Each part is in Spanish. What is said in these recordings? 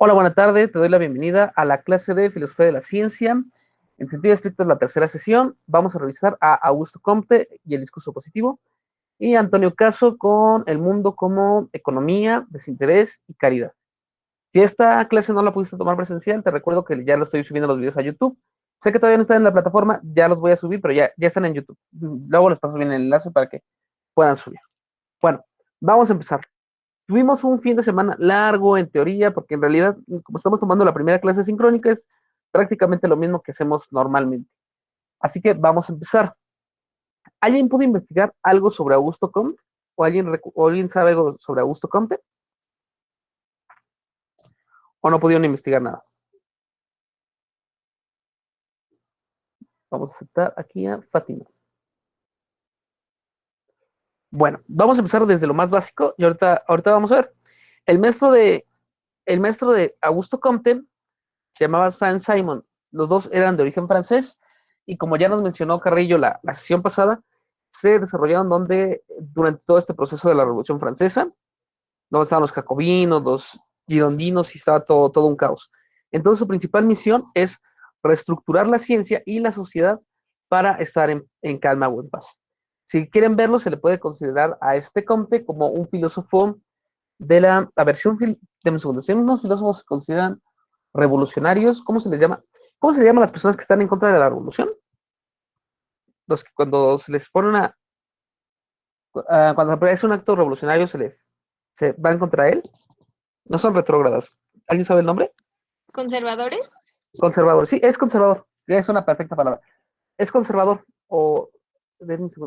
Hola, buena tarde. Te doy la bienvenida a la clase de Filosofía de la Ciencia. En sentido estricto es la tercera sesión. Vamos a revisar a Augusto Comte y el discurso positivo y Antonio Caso con el mundo como economía, desinterés y caridad. Si esta clase no la pudiste tomar presencial, te recuerdo que ya lo estoy subiendo los videos a YouTube. Sé que todavía no están en la plataforma, ya los voy a subir, pero ya están en YouTube. Luego les paso bien el enlace para que puedan subir. Bueno, vamos a empezar. Tuvimos un fin de semana largo en teoría, porque en realidad, como estamos tomando la primera clase sincrónica, es prácticamente lo mismo que hacemos normalmente. Así que vamos a empezar. ¿Alguien pudo investigar algo sobre Augusto Comte? ¿O alguien sabe algo sobre Augusto Comte? ¿O no pudieron investigar nada? Vamos a aceptar aquí a Fátima. Bueno, vamos a empezar desde lo más básico y ahorita vamos a ver. El maestro de, el maestro de Augusto Comte se llamaba Saint-Simon. Los dos eran de origen francés y como ya nos mencionó Carrillo la sesión pasada, se desarrollaron durante todo este proceso de la Revolución Francesa, donde estaban los jacobinos, los girondinos y estaba todo un caos. Entonces su principal misión es reestructurar la ciencia y la sociedad para estar en calma o en paz. Si quieren verlo, se le puede considerar a este Comte como un filósofo de la versión, de segundo, si unos filósofos se consideran revolucionarios, ¿cómo se les llama? ¿Cómo se le llama a las personas que están en contra de la revolución? Los que cuando se les pone cuando aparece un acto revolucionario se van contra él, no son retrógradas. ¿Alguien sabe el nombre? ¿Conservadores? Conservador, sí, es conservador, es una perfecta palabra. Es conservador o,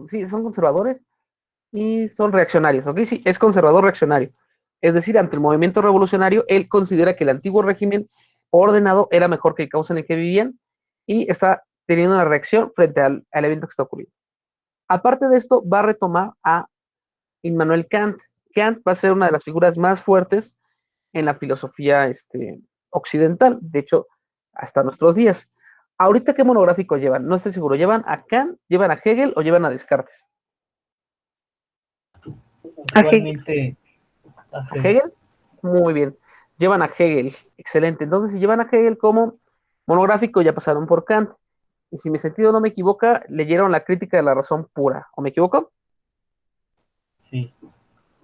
sí, son conservadores y son reaccionarios, ¿ok? Sí, es conservador reaccionario. Es decir, ante el movimiento revolucionario, él considera que el antiguo régimen ordenado era mejor que el caos en el que vivían y está teniendo una reacción frente al evento que está ocurriendo. Aparte de esto, va a retomar a Immanuel Kant. Kant va a ser una de las figuras más fuertes en la filosofía occidental, de hecho, hasta nuestros días. Ahorita, ¿qué monográfico llevan? No estoy seguro. ¿Llevan a Kant, llevan a Hegel o llevan a Descartes? A Hegel. Actualmente a ¿A Hegel. Hegel? Muy bien. Llevan a Hegel. Excelente. Entonces, si llevan a Hegel como monográfico, ya pasaron por Kant. Y si mi sentido no me equivoca, leyeron la crítica de la razón pura. ¿O me equivoco? Sí.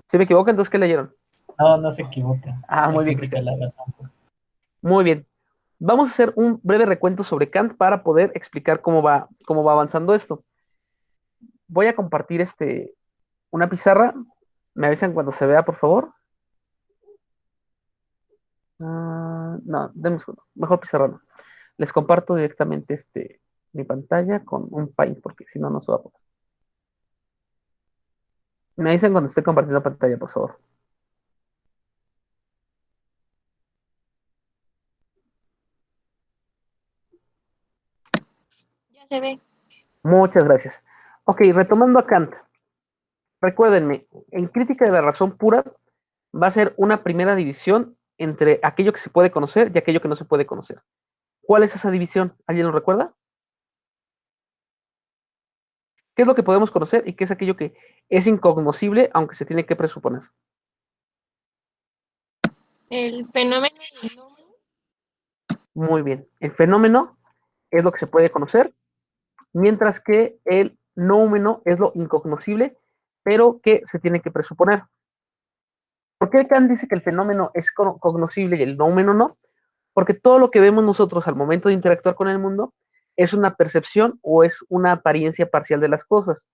Si me equivoco, entonces, ¿qué leyeron? No, no se equivoca. Ah, La muy bien, crítica Cristian. de la razón. Muy bien. Vamos a hacer un breve recuento sobre Kant para poder explicar cómo va avanzando esto. Voy a compartir una pizarra. Me avisan cuando se vea, por favor. No, denme un segundo. Mejor pizarra no. Les comparto directamente mi pantalla con un Paint, porque si no, no se va a poder. Me avisan cuando esté compartiendo pantalla, por favor. Ya se ve. Muchas gracias. Ok, retomando a Kant. Recuérdenme, en Crítica de la Razón Pura va a ser una primera división entre aquello que se puede conocer y aquello que no se puede conocer. ¿Cuál es esa división? ¿Alguien lo recuerda? ¿Qué es lo que podemos conocer y qué es aquello que es incognoscible, aunque se tiene que presuponer? El fenómeno y el número. Muy bien. El fenómeno es lo que se puede conocer, mientras que el noumeno es lo incognoscible, pero que se tiene que presuponer. ¿Por qué Kant dice que el fenómeno es cognoscible y el noumeno no? Porque todo lo que vemos nosotros al momento de interactuar con el mundo es una percepción o es una apariencia parcial de las cosas.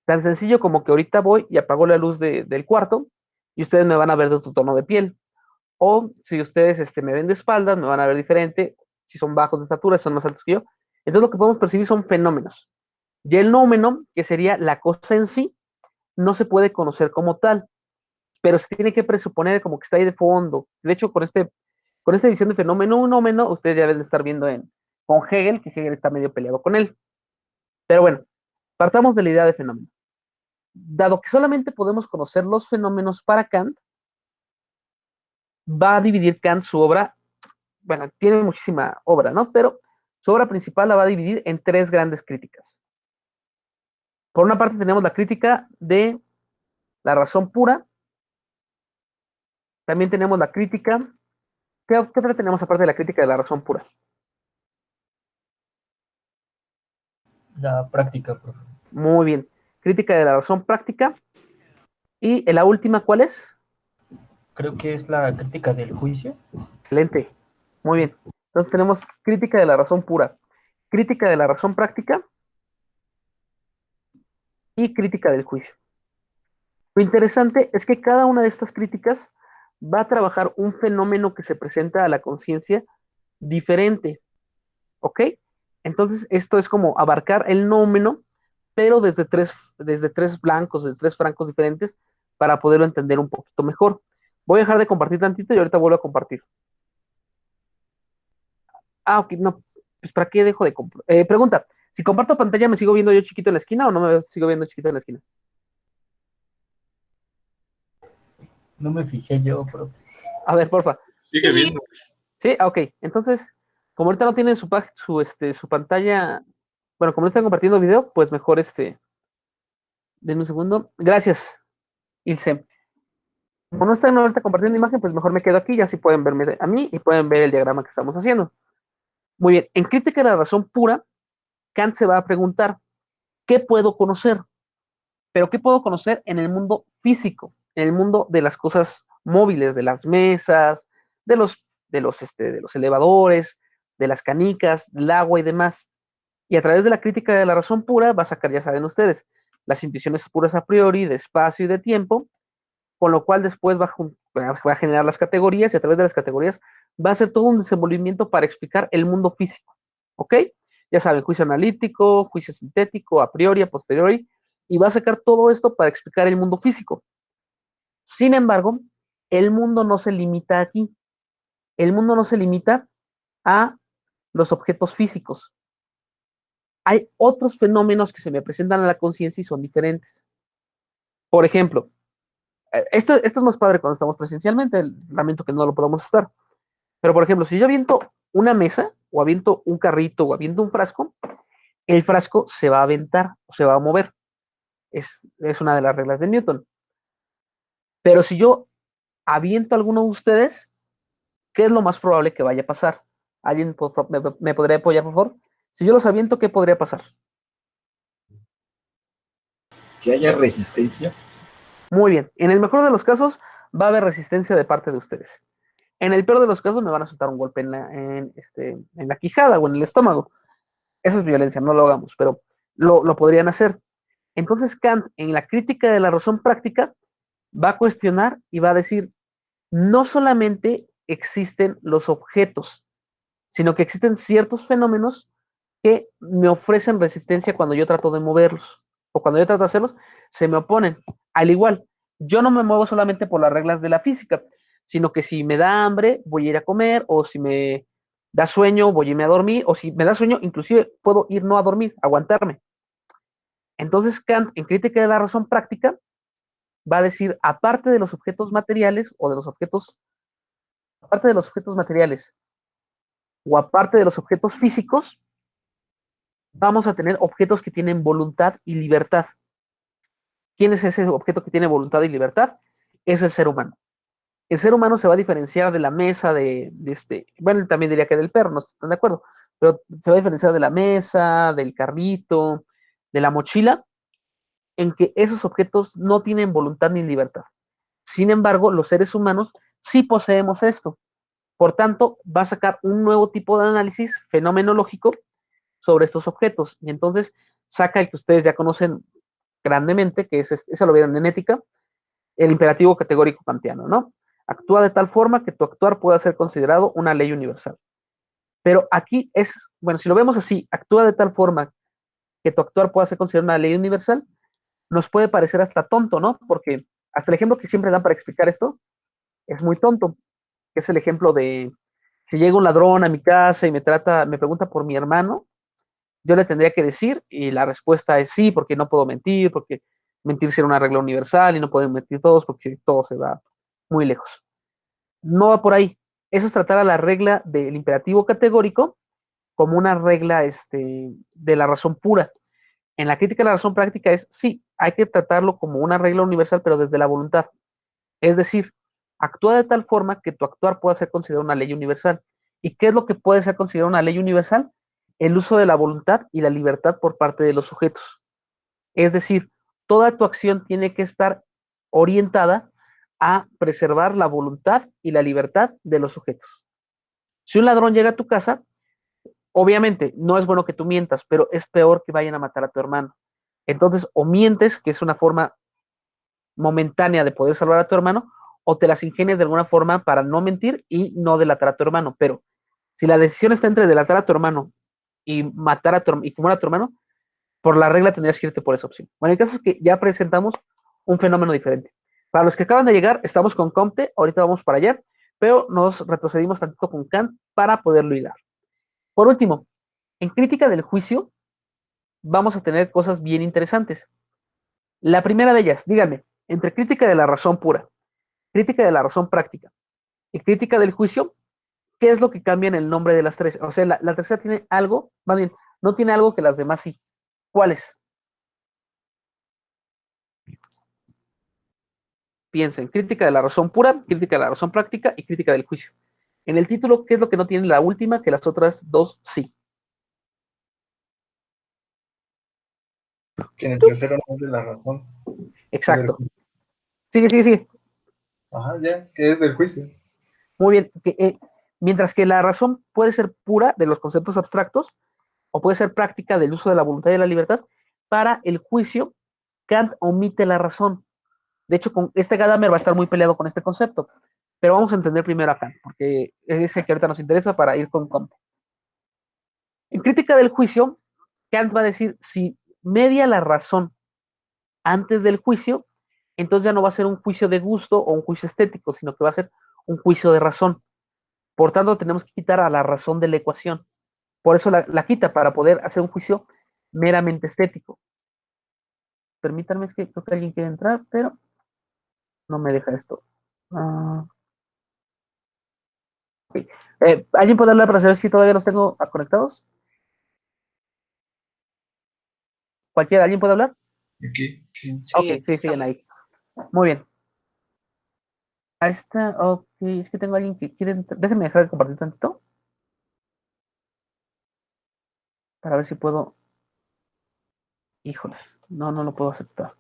Tan sencillo como que ahorita voy y apago la luz del cuarto y ustedes me van a ver de otro tono de piel. O si ustedes me ven de espaldas, me van a ver diferente. Si son bajos de estatura, si son más altos que yo. Entonces lo que podemos percibir son fenómenos. Y el nómeno, que sería la cosa en sí, no se puede conocer como tal, pero se tiene que presuponer como que está ahí de fondo. De hecho, con esta división de fenómeno, un nómeno, ustedes ya deben de estar viendo con Hegel, que Hegel está medio peleado con él. Pero bueno, partamos de la idea de fenómeno. Dado que solamente podemos conocer los fenómenos para Kant, va a dividir Kant su obra, bueno, tiene muchísima obra, ¿no? Pero su obra principal la va a dividir en tres grandes críticas. Por una parte tenemos la crítica de la razón pura, también tenemos la crítica ¿Qué otra tenemos aparte de la crítica de la razón pura? La práctica, profe. Muy bien. Crítica de la razón práctica. Y la última, ¿cuál es? Creo que es la crítica del juicio. Excelente. Muy bien. Entonces tenemos crítica de la razón pura, crítica de la razón práctica y crítica del juicio. Lo interesante es que cada una de estas críticas va a trabajar un fenómeno que se presenta a la conciencia diferente, ¿ok? Entonces esto es como abarcar el nómeno, pero desde tres blancos, desde tres francos diferentes, para poderlo entender un poquito mejor. Voy a dejar de compartir tantito y ahorita vuelvo a compartir. Ah, ok, no, pues ¿para qué dejo de compartir? Pregunta, si comparto pantalla, ¿me sigo viendo yo chiquito en la esquina o no me sigo viendo chiquito en la esquina? No me fijé yo, profe. A ver, porfa. Sí, sí. Sí, ok. Entonces, como ahorita no tienen su pantalla, bueno, como no están compartiendo video, pues mejor denme un segundo. Gracias, Ilse. Como no están ahorita compartiendo imagen, pues mejor me quedo aquí, ya así pueden verme a mí y pueden ver el diagrama que estamos haciendo. Muy bien, en crítica de la razón pura, Kant se va a preguntar, ¿qué puedo conocer? Pero ¿qué puedo conocer en el mundo físico? En el mundo de las cosas móviles, de las mesas, de los elevadores, de las canicas, del agua y demás. Y a través de la crítica de la razón pura va a sacar, ya saben ustedes, las intuiciones puras a priori, de espacio y de tiempo, con lo cual después va a generar las categorías y a través de las categorías va a hacer todo un desenvolvimiento para explicar el mundo físico. ¿Ok? Ya saben, juicio analítico, juicio sintético, a priori, a posteriori, y va a sacar todo esto para explicar el mundo físico. Sin embargo, el mundo no se limita aquí. El mundo no se limita a los objetos físicos. Hay otros fenómenos que se me presentan a la conciencia y son diferentes. Por ejemplo, esto es más padre cuando estamos presencialmente, lamento que no lo podamos estar. Pero, por ejemplo, si yo aviento una mesa, o aviento un carrito, o aviento un frasco, el frasco se va a aventar, o se va a mover. Es una de las reglas de Newton. Pero si yo aviento a alguno de ustedes, ¿qué es lo más probable que vaya a pasar? ¿Alguien me podría apoyar, por favor? Si yo los aviento, ¿qué podría pasar? Que haya resistencia. Muy bien. En el mejor de los casos, va a haber resistencia de parte de ustedes. En el peor de los casos, me van a soltar un golpe en la quijada o en el estómago. Esa es violencia, no lo hagamos, pero lo podrían hacer. Entonces, Kant, en la crítica de la razón práctica, va a cuestionar y va a decir, no solamente existen los objetos, sino que existen ciertos fenómenos que me ofrecen resistencia cuando yo trato de moverlos, o cuando yo trato de hacerlos, se me oponen. Al igual, yo no me muevo solamente por las reglas de la física, sino que si me da hambre, voy a ir a comer, o si me da sueño, voy a irme a dormir, o si me da sueño, inclusive puedo ir no a dormir, aguantarme. Entonces Kant, en Crítica de la Razón Práctica, va a decir, aparte de los objetos materiales, o de los objetos, aparte de los objetos materiales, o aparte de los objetos físicos, vamos a tener objetos que tienen voluntad y libertad. ¿Quién es ese objeto que tiene voluntad y libertad? Es el ser humano. El ser humano se va a diferenciar de la mesa, bueno, también diría que del perro, no están de acuerdo, pero se va a diferenciar de la mesa, del carrito, de la mochila, en que esos objetos no tienen voluntad ni libertad. Sin embargo, los seres humanos sí poseemos esto. Por tanto, va a sacar un nuevo tipo de análisis fenomenológico sobre estos objetos. Y entonces saca el que ustedes ya conocen grandemente, que eso lo vieron en ética, el imperativo categórico kantiano, ¿no? Actúa de tal forma que tu actuar pueda ser considerado una ley universal. Pero aquí bueno, si lo vemos así, actúa de tal forma que tu actuar pueda ser considerado una ley universal, nos puede parecer hasta tonto, ¿no? Porque hasta el ejemplo que siempre dan para explicar esto es muy tonto, que es el ejemplo de si llega un ladrón a mi casa y me pregunta por mi hermano, yo le tendría que decir, y la respuesta es sí, porque no puedo mentir, porque mentir será una regla universal y no pueden mentir todos porque todo se va muy lejos. No va por ahí. Eso es tratar a la regla del imperativo categórico como una regla de la razón pura. En la crítica de la razón práctica es sí, hay que tratarlo como una regla universal, pero desde la voluntad. Es decir, actúa de tal forma que tu actuar pueda ser considerado una ley universal. ¿Y qué es lo que puede ser considerado una ley universal? El uso de la voluntad y la libertad por parte de los sujetos. Es decir, toda tu acción tiene que estar orientada a preservar la voluntad y la libertad de los sujetos. Si un ladrón llega a tu casa, obviamente no es bueno que tú mientas, pero es peor que vayan a matar a tu hermano. Entonces, o mientes, que es una forma momentánea de poder salvar a tu hermano, o te las ingenias de alguna forma para no mentir y no delatar a tu hermano. Pero si la decisión está entre delatar a tu hermano y matar a tu y quemar a tu hermano, por la regla tendrías que irte por esa opción. Bueno, el caso es que ya presentamos un fenómeno diferente. Para los que acaban de llegar, estamos con Comte, ahorita vamos para allá, pero nos retrocedimos tantito con Kant para poderlo hilar. Por último, en crítica del juicio, vamos a tener cosas bien interesantes. La primera de ellas, díganme, entre crítica de la razón pura, crítica de la razón práctica y crítica del juicio, ¿qué es lo que cambia en el nombre de las tres? O sea, la tercera tiene algo, más bien, no tiene algo que las demás sí. ¿Cuáles? Piensen, crítica de la razón pura, crítica de la razón práctica y crítica del juicio. En el título, ¿qué es lo que no tiene la última que las otras dos sí? Que en el tercero no es de la razón. Exacto. Sigue. Ajá, ya, que es del juicio. Muy bien. Mientras que la razón puede ser pura de los conceptos abstractos o puede ser práctica del uso de la voluntad y de la libertad, para el juicio, Kant omite la razón. De hecho, con este Gadamer va a estar muy peleado con este concepto. Pero vamos a entender primero a Kant, porque es el que ahorita nos interesa para ir con Comte. En crítica del juicio, Kant va a decir, si media la razón antes del juicio, entonces ya no va a ser un juicio de gusto o un juicio estético, sino que va a ser un juicio de razón. Por tanto, tenemos que quitar a la razón de la ecuación. Por eso la quita, para poder hacer un juicio meramente estético. Permítanme, es que creo que alguien quiere entrar, pero no me deja esto. Okay. ¿Alguien puede hablar para saber si todavía los tengo conectados? ¿Cualquiera? ¿Alguien puede hablar? Aquí. Ok, sí, siguen ahí. Muy bien. Ahí está, ok, es que tengo a alguien que quiere. Déjenme dejar de compartir tantito. Para ver si puedo. Híjole, no lo puedo aceptar.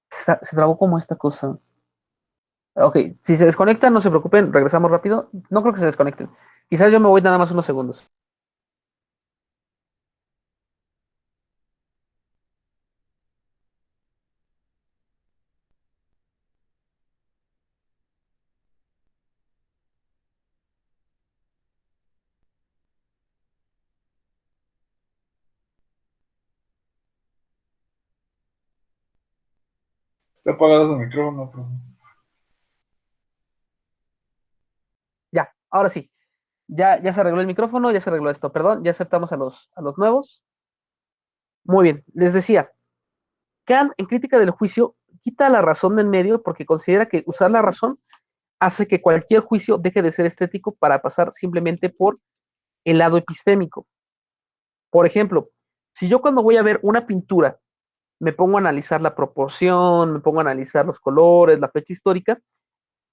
Se trabó como esta cosa. Ok, si se desconectan, no se preocupen, regresamos rápido. No creo que se desconecten. Quizás yo me voy nada más unos segundos. Está apagado su micrófono, profe. Ya, ahora sí. Ya se arregló el micrófono, ya se arregló esto. Perdón, ya aceptamos a los nuevos. Muy bien, les decía, Kant en crítica del juicio quita la razón de en medio porque considera que usar la razón hace que cualquier juicio deje de ser estético para pasar simplemente por el lado epistémico. Por ejemplo, si yo cuando voy a ver una pintura me pongo a analizar la proporción, me pongo a analizar los colores, la fecha histórica,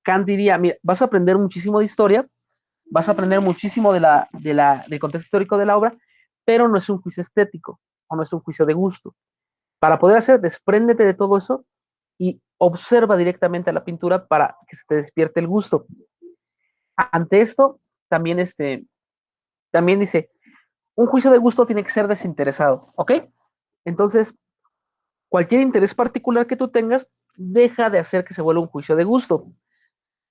Kant diría, mira, vas a aprender muchísimo de historia, vas a aprender muchísimo del contexto histórico de la obra, pero no es un juicio estético o no es un juicio de gusto. Para poder hacer, despréndete de todo eso y observa directamente a la pintura para que se te despierte el gusto. Ante esto, también, también dice, un juicio de gusto tiene que ser desinteresado, ¿ok? Entonces, cualquier interés particular que tú tengas, deja de hacer que se vuelva un juicio de gusto.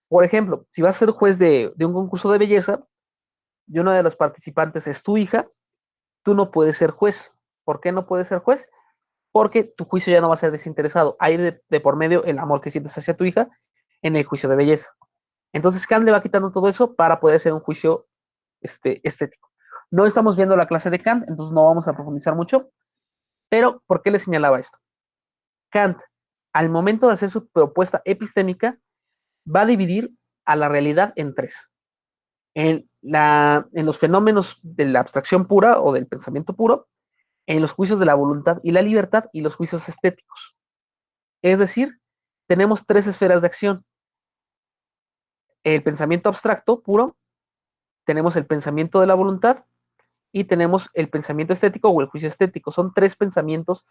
Por ejemplo, si vas a ser juez de un concurso de belleza y uno de los participantes es tu hija, tú no puedes ser juez. ¿Por qué no puedes ser juez? Porque tu juicio ya no va a ser desinteresado. Hay de por medio el amor que sientes hacia tu hija en el juicio de belleza. Entonces Kant le va quitando todo eso para poder ser un juicio estético. No estamos viendo la clase de Kant, entonces no vamos a profundizar mucho, pero ¿por qué le señalaba esto? Kant, al momento de hacer su propuesta epistémica, va a dividir a la realidad en tres. En los fenómenos de la abstracción pura o del pensamiento puro, en los juicios de la voluntad y la libertad y los juicios estéticos. Es decir, tenemos tres esferas de acción. El pensamiento abstracto puro, tenemos el pensamiento de la voluntad y tenemos el pensamiento estético o el juicio estético. Son tres pensamientos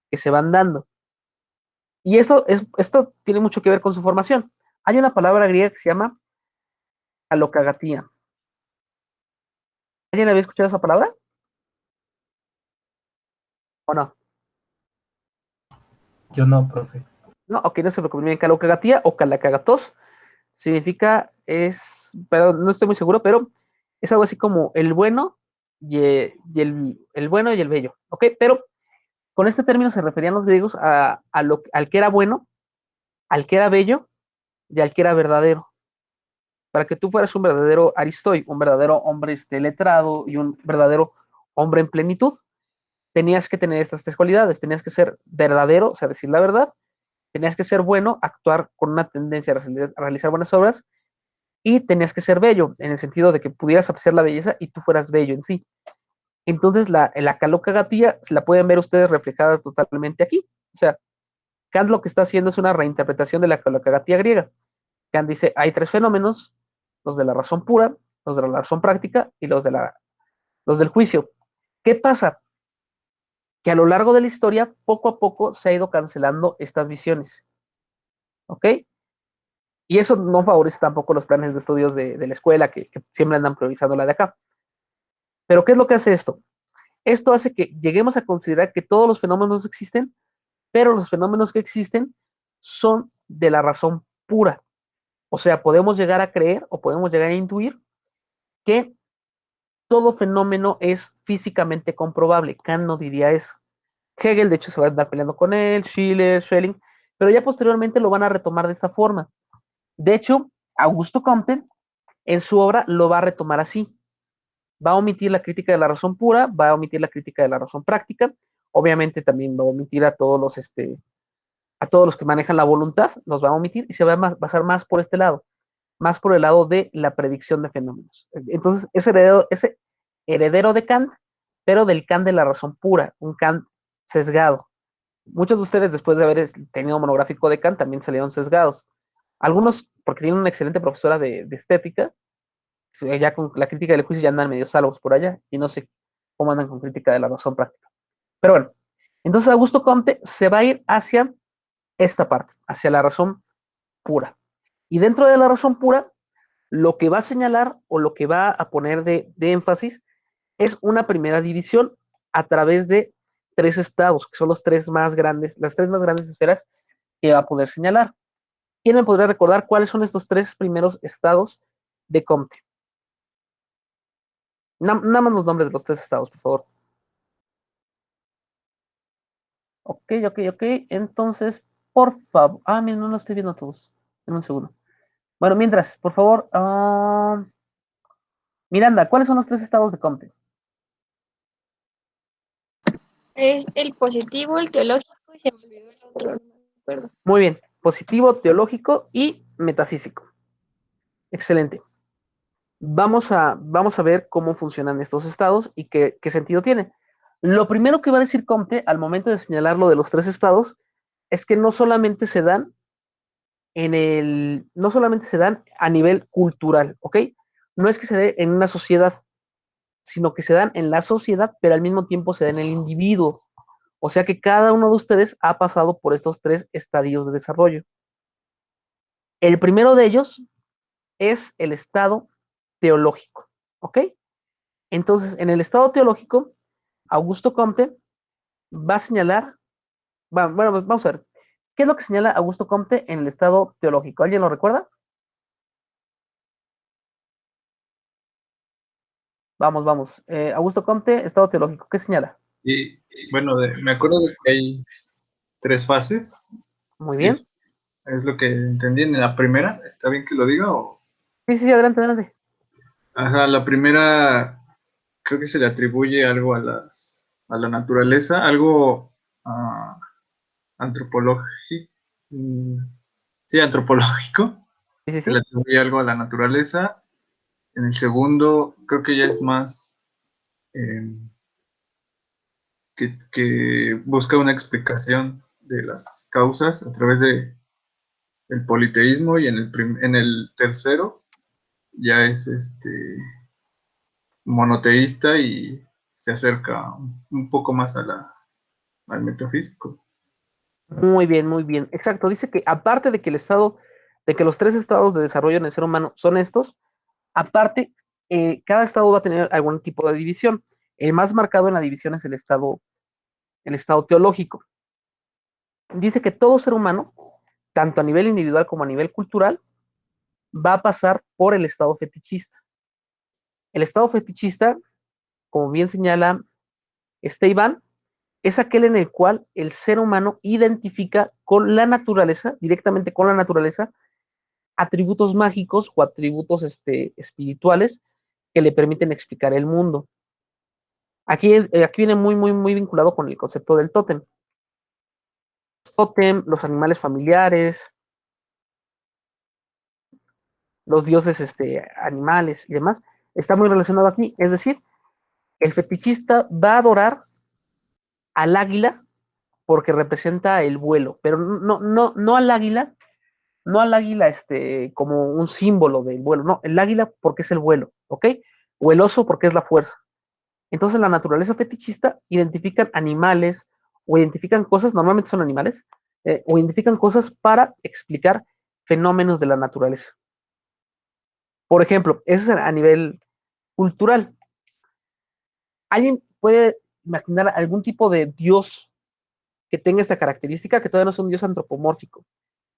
que se van dando. Y esto tiene mucho que ver con su formación. Hay una palabra griega que se llama alocagatía. ¿Alguien había escuchado esa palabra? ¿O no? Yo no, profe. No, ok, no se preocupen. Bien, alocagatía o calacagatos significa, pero no estoy muy seguro, pero es algo así como el bueno y el bueno y el bello. ¿Ok? Pero con este término se referían los griegos al que era bueno, al que era bello y al que era verdadero. Para que tú fueras un verdadero Aristoi, un verdadero hombre letrado y un verdadero hombre en plenitud, tenías que tener estas tres cualidades. Tenías que ser verdadero, o sea, decir la verdad. Tenías que ser bueno, actuar con una tendencia a realizar buenas obras. Y tenías que ser bello, en el sentido de que pudieras apreciar la belleza y tú fueras bello en sí. Entonces, la calocragatía la pueden ver ustedes reflejada totalmente aquí. O sea, Kant lo que está haciendo es una reinterpretación de la calocragatía griega. Kant dice, hay tres fenómenos, los de la razón pura, los de la razón práctica y los del juicio. ¿Qué pasa? Que a lo largo de la historia, poco a poco se ha ido cancelando estas visiones. ¿Ok? Y eso no favorece tampoco los planes de estudios de la escuela, que siempre andan priorizando la de acá. Pero ¿qué es lo que hace esto? Esto hace que lleguemos a considerar que todos los fenómenos existen, pero los fenómenos que existen son de la razón pura. O sea, podemos llegar a creer o podemos llegar a intuir que todo fenómeno es físicamente comprobable. Kant no diría eso. Hegel, de hecho, se va a andar peleando con él, Schiller, Schelling, pero ya posteriormente lo van a retomar de esta forma. De hecho, Augusto Comte, en su obra, lo va a retomar así. Va a omitir la crítica de la razón pura, va a omitir la crítica de la razón práctica, obviamente también va a omitir a todos los que manejan la voluntad, los va a omitir y se va a basar más por este lado, más por el lado de la predicción de fenómenos. Entonces, ese heredero de Kant, pero del Kant de la razón pura, un Kant sesgado. Muchos de ustedes, después de haber tenido monográfico de Kant, también salieron sesgados. Algunos, porque tienen una excelente profesora de estética, ya con la crítica del juicio ya andan medio salvos por allá, y no sé cómo andan con crítica de la razón práctica. Pero bueno, entonces Augusto Comte se va a ir hacia esta parte, hacia la razón pura. Y dentro de la razón pura, lo que va a señalar o lo que va a poner de énfasis es una primera división a través de tres estados, que son los tres más grandes, las tres más grandes esferas que va a poder señalar. ¿Quién me podría recordar cuáles son estos tres primeros estados de Comte? Nada más los nombres de los tres estados, por favor. Ok, ok. Entonces, por favor. Ah, mira, no lo estoy viendo todos. En un segundo. Bueno, mientras, por favor. Miranda, ¿cuáles son los tres estados de Comte? Es el positivo, el teológico y se me olvidó el otro, no me acuerdo. Muy bien. Positivo, teológico y metafísico. Excelente. Vamos a ver cómo funcionan estos estados y qué sentido tienen. Lo primero que va a decir Comte al momento de señalar lo de los tres estados es que no solamente se dan no solamente se dan a nivel cultural, ¿ok? No es que se dé en una sociedad, sino que se dan en la sociedad, pero al mismo tiempo se da en el individuo. O sea que cada uno de ustedes ha pasado por estos tres estadios de desarrollo. El primero de ellos es el estado teológico, ¿ok? Entonces, en el estado teológico, Augusto Comte va a señalar, bueno, vamos a ver, ¿qué es lo que señala Augusto Comte en el estado teológico? ¿Alguien lo recuerda? Vamos. Augusto Comte, estado teológico, ¿qué señala? Y bueno, me acuerdo de que hay tres fases. Muy Sí, bien. es lo que entendí en la primera. ¿Está bien que lo diga? O... Sí, adelante. Ajá, la primera creo que se le atribuye algo a la naturaleza, algo antropológico. Sí, antropológico. Se le Sí. atribuye algo a la naturaleza. En el segundo, creo que ya es más eh, que busca una explicación de las causas a través el politeísmo, y en el tercero ya es monoteísta y se acerca un poco más al metafísico. Muy bien, muy bien. Exacto. Dice que aparte de que de que los tres estados de desarrollo en el ser humano son estos, aparte, cada estado va a tener algún tipo de división. El más marcado en la división es el estado teológico. Dice que todo ser humano, tanto a nivel individual como a nivel cultural, va a pasar por el estado fetichista. El estado fetichista, como bien señala Iván, es aquel en el cual el ser humano identifica con la naturaleza, directamente con la naturaleza, atributos mágicos o atributos espirituales que le permiten explicar el mundo. Aquí viene muy vinculado con el concepto del tótem. Tótem, los animales familiares, los dioses animales y demás, está muy relacionado aquí. Es decir, el fetichista va a adorar al águila porque representa el vuelo, pero no al águila, no al águila como un símbolo del vuelo, no, el águila porque es el vuelo, ¿ok? O el oso porque es la fuerza. Entonces, la naturaleza fetichista identifican animales o identifican cosas, normalmente son animales, o identifican cosas para explicar fenómenos de la naturaleza. Por ejemplo, eso es a nivel cultural. ¿Alguien puede imaginar algún tipo de dios que tenga esta característica, que todavía no es un dios antropomórfico,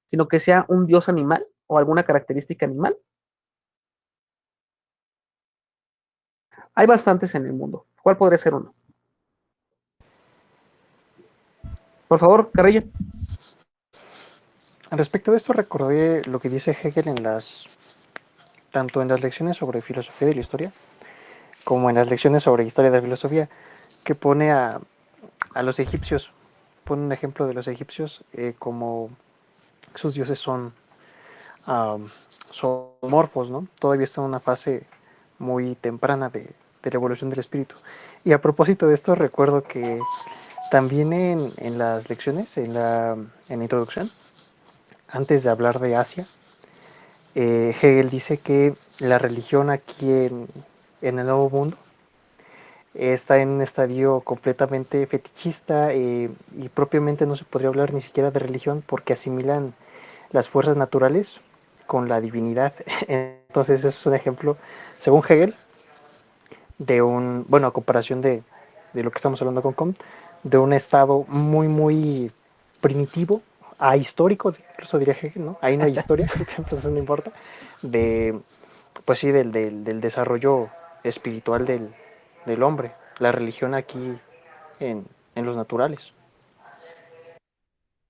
sino que sea un dios animal o alguna característica animal? Hay bastantes en el mundo. ¿Cuál podría ser uno? Por favor, Carrillo. Respecto de esto, recordé lo que dice Hegel tanto en las lecciones sobre filosofía de la historia, como en las lecciones sobre historia de la filosofía, que pone a los egipcios, pone un ejemplo de los egipcios como sus dioses son zoomorfos, ¿no? Todavía están en una fase muy temprana de la evolución del espíritu. Y a propósito de esto, recuerdo que también en las lecciones, en la introducción, antes de hablar de Asia, Hegel dice que la religión aquí en el Nuevo Mundo está en un estadio completamente fetichista y propiamente no se podría hablar ni siquiera de religión porque asimilan las fuerzas naturales con la divinidad. Entonces es un ejemplo, según Hegel, bueno, a comparación de lo que estamos hablando con Comte, de un estado muy primitivo, ahistórico, incluso diría Hegel, ¿no? Ahí no hay historia, entonces no importa, pues sí, del desarrollo espiritual del hombre, la religión aquí en los naturales.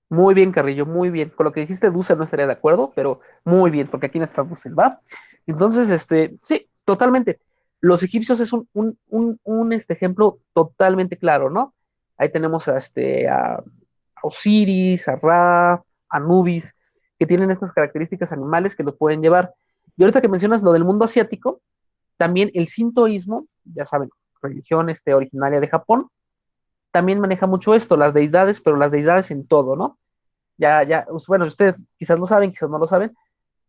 Muy bien, Carrillo, muy bien. Con lo que dijiste, Dussel no estaría de acuerdo, pero muy bien, porque aquí no está Dussel, ¿va? Entonces, sí, totalmente. Los egipcios es un ejemplo totalmente claro, ¿no? Ahí tenemos a Osiris, a Ra, a Anubis, que tienen estas características animales que los pueden llevar. Y ahorita que mencionas lo del mundo asiático, también el sintoísmo, ya saben, religión originaria de Japón, también maneja mucho esto, las deidades, pero las deidades en todo, ¿no? Bueno, ustedes quizás lo saben, quizás no lo saben,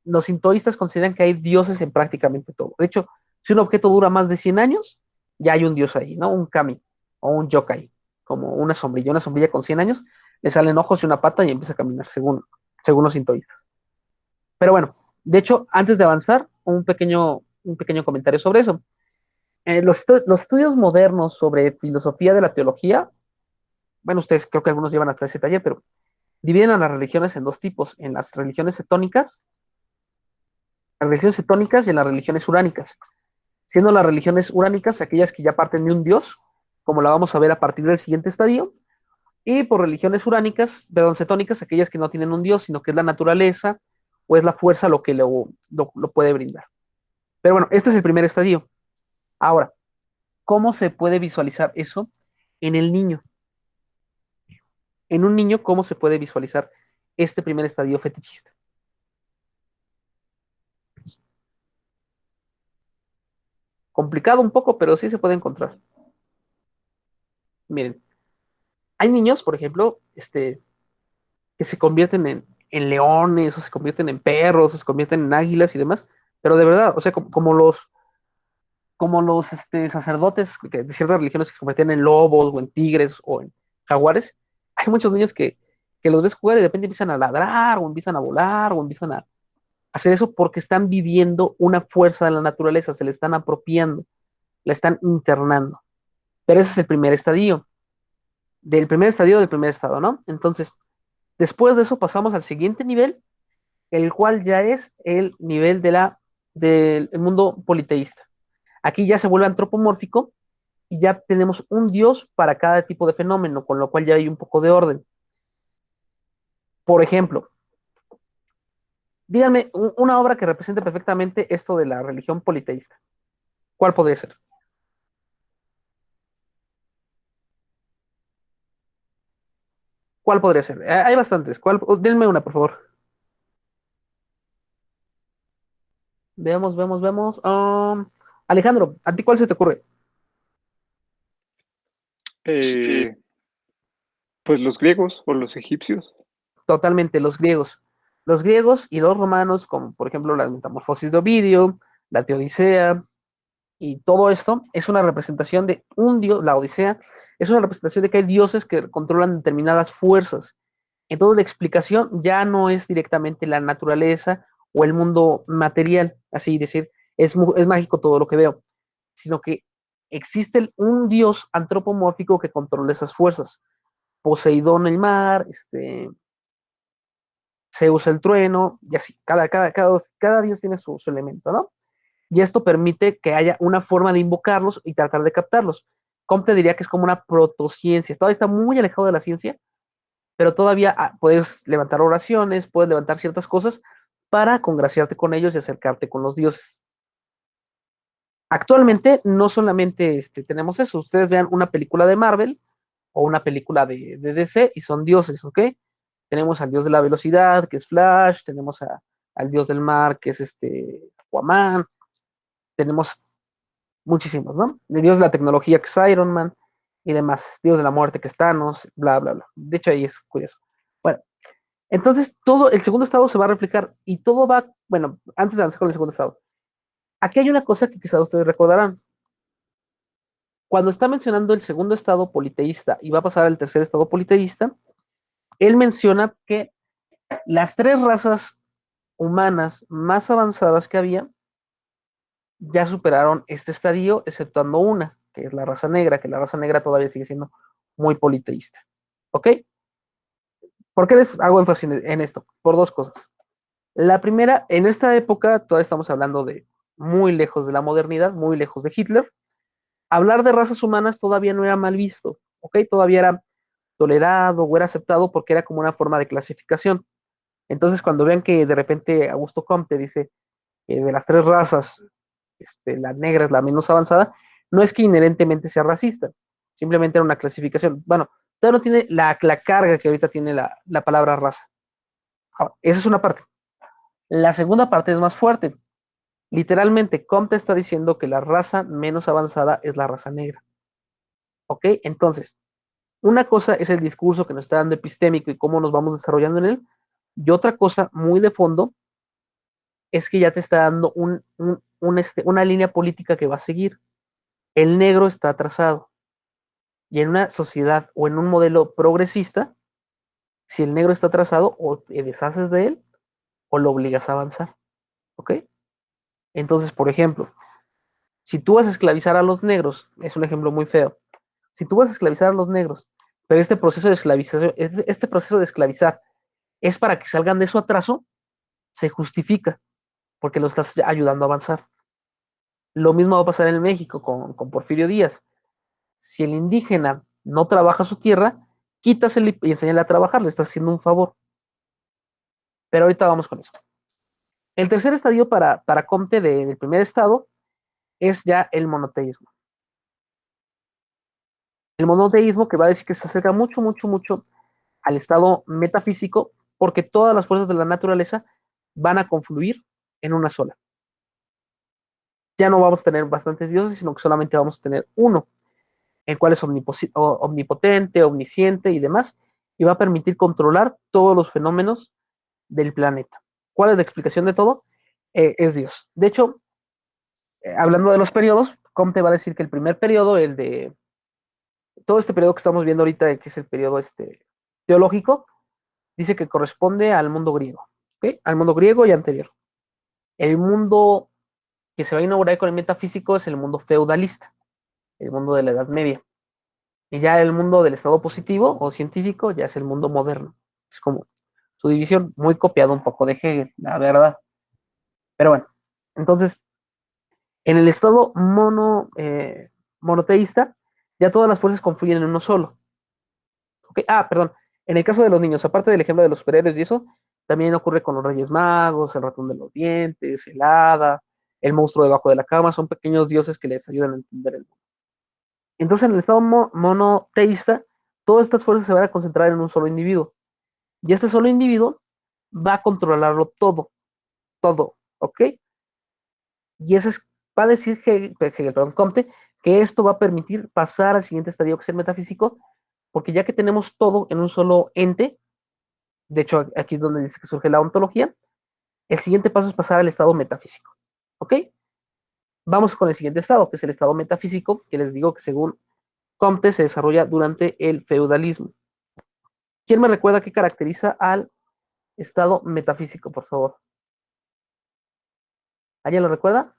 los sintoístas consideran que hay dioses en prácticamente todo. De hecho, si un objeto dura más de 100 años, ya hay un dios ahí, ¿no? Un kami o un yokai, como una sombrilla con 100 años, le salen ojos y una pata y empieza a caminar, según los sintoístas. Pero bueno, de hecho, antes de avanzar, un pequeño comentario sobre eso. Los estudios modernos sobre filosofía de la teología, bueno, ustedes creo que algunos llevan hasta ese taller, pero dividen a las religiones en dos tipos, en las religiones cetónicas y en las religiones uránicas, siendo las religiones uránicas aquellas que ya parten de un dios, como la vamos a ver a partir del siguiente estadio, y por religiones cetónicas, aquellas que no tienen un dios, sino que es la naturaleza o es la fuerza lo que lo puede brindar. Pero bueno, este es el primer estadio. Ahora, ¿cómo se puede visualizar eso en el niño? En un niño, ¿cómo se puede visualizar este primer estadio fetichista? Complicado un poco, pero sí se puede encontrar. Miren, hay niños, por ejemplo, que se convierten en leones, o se convierten en perros, o se convierten en águilas y demás, pero de verdad, o sea, como los sacerdotes de ciertas religiones que se convertían en lobos, o en tigres, o en jaguares, hay muchos niños que los ves jugar y de repente empiezan a ladrar, o empiezan a volar, o empiezan a hacer eso porque están viviendo una fuerza de la naturaleza, se le están apropiando, la están internando. Pero ese es el primer estadio, del primer estado, ¿no? Entonces, después de eso pasamos al siguiente nivel, el cual ya es el nivel del mundo politeísta. Aquí ya se vuelve antropomórfico y ya tenemos un dios para cada tipo de fenómeno, con lo cual ya hay un poco de orden. Por ejemplo, díganme una obra que represente perfectamente esto de la religión politeísta. ¿Cuál podría ser? ¿Cuál podría ser? Hay bastantes. Denme una, por favor. Veamos. Alejandro, ¿a ti cuál se te ocurre? Eh, pues los griegos o los egipcios. Totalmente, los griegos. Los griegos y los romanos, como por ejemplo la Metamorfosis de Ovidio, la Teodicea, y todo esto es una representación de un dios, la Odisea, es una representación de que hay dioses que controlan determinadas fuerzas. Entonces la explicación ya no es directamente la naturaleza o el mundo material, así decir, es mágico todo lo que veo, sino que existe un dios antropomórfico que controla esas fuerzas. Poseidón el mar, Zeus el trueno, y así, cada dios tiene su elemento, ¿no? Y esto permite que haya una forma de invocarlos y tratar de captarlos. Comte diría que es como una protociencia, todavía está muy alejado de la ciencia, pero todavía puedes levantar oraciones, puedes levantar ciertas cosas para congraciarte con ellos y acercarte con los dioses. Actualmente no solamente tenemos eso, ustedes vean una película de Marvel o una película de DC y son dioses, ¿ok? Tenemos al dios de la velocidad, que es Flash, tenemos al dios del mar, que es Aquaman, tenemos muchísimos, ¿no? El dios de la tecnología, que es Iron Man, y demás, dios de la muerte, que es Thanos, bla, bla, bla. De hecho, ahí es curioso. Bueno, entonces todo el segundo estado se va a replicar y todo va, bueno, antes de avanzar con el segundo estado, aquí hay una cosa que quizás ustedes recordarán. Cuando está mencionando el segundo estado politeísta y va a pasar al tercer estado politeísta, él menciona que las tres razas humanas más avanzadas que había ya superaron este estadio, exceptuando una, que es la raza negra, que la raza negra todavía sigue siendo muy politeísta. ¿Ok? ¿Por qué les hago énfasis en esto? Por dos cosas. La primera, en esta época, todavía estamos hablando de muy lejos de la modernidad, muy lejos de Hitler. Hablar de razas humanas todavía no era mal visto, ¿ok? Todavía era tolerado o era aceptado porque era como una forma de clasificación. Entonces, cuando vean que de repente Augusto Comte dice que de las tres razas, la negra es la menos avanzada, no es que inherentemente sea racista, simplemente era una clasificación. Bueno, todavía no tiene la carga que ahorita tiene la palabra raza. Ahora, esa es una parte. La segunda parte es más fuerte. Literalmente, Comte está diciendo que la raza menos avanzada es la raza negra. ¿Ok? Entonces, una cosa es el discurso que nos está dando epistémico y cómo nos vamos desarrollando en él, y otra cosa muy de fondo es que ya te está dando una línea política que va a seguir. El negro está atrasado. Y en una sociedad o en un modelo progresista, si el negro está atrasado, o te deshaces de él o lo obligas a avanzar. ¿Ok? Entonces, por ejemplo, si tú vas a esclavizar a los negros, es un ejemplo muy feo. Si tú vas a esclavizar a los negros, pero este proceso de esclavización, este proceso de esclavizar es para que salgan de su atraso, se justifica porque lo estás ayudando a avanzar. Lo mismo va a pasar en México con Porfirio Díaz. Si el indígena no trabaja su tierra, quítaselo y enséñale a trabajar, le estás haciendo un favor. Pero ahorita vamos con eso. El tercer estadio para Comte del primer estado es ya el monoteísmo. El monoteísmo que va a decir que se acerca mucho al estado metafísico porque todas las fuerzas de la naturaleza van a confluir en una sola. Ya no vamos a tener bastantes dioses, sino que solamente vamos a tener uno, el cual es omnipotente, omnisciente y demás, y va a permitir controlar todos los fenómenos del planeta. ¿Cuál es la explicación de todo? Es Dios. De hecho, hablando de los periodos, Comte va a decir que el primer periodo, el de todo este periodo que estamos viendo ahorita, que es el periodo teológico, dice que corresponde al mundo griego, ¿okay? Al mundo griego y anterior. El mundo que se va a inaugurar con el metafísico es el mundo feudalista, el mundo de la Edad Media. Y ya el mundo del estado positivo o científico ya es el mundo moderno. Es como su división, muy copiado un poco de Hegel, la verdad. Pero bueno, entonces, en el estado monoteísta, ya todas las fuerzas confluyen en uno solo. ¿Okay? Perdón, en el caso de los niños, aparte del ejemplo de los superhéroes y eso, también ocurre con los Reyes Magos, el ratón de los dientes, el hada, el monstruo debajo de la cama, son pequeños dioses que les ayudan a entender el mundo. Entonces, en el estado monoteísta, todas estas fuerzas se van a concentrar en un solo individuo. Y este solo individuo va a controlarlo todo, ¿ok? Y eso va a decir Comte, que esto va a permitir pasar al siguiente estadio, que es el metafísico, porque ya que tenemos todo en un solo ente, de hecho aquí es donde dice que surge la ontología, el siguiente paso es pasar al estado metafísico, ¿ok? Vamos con el siguiente estado, que es el estado metafísico, que les digo que según Comte se desarrolla durante el feudalismo. ¿Quién me recuerda qué caracteriza al estado metafísico, por favor? ¿Alguien lo recuerda?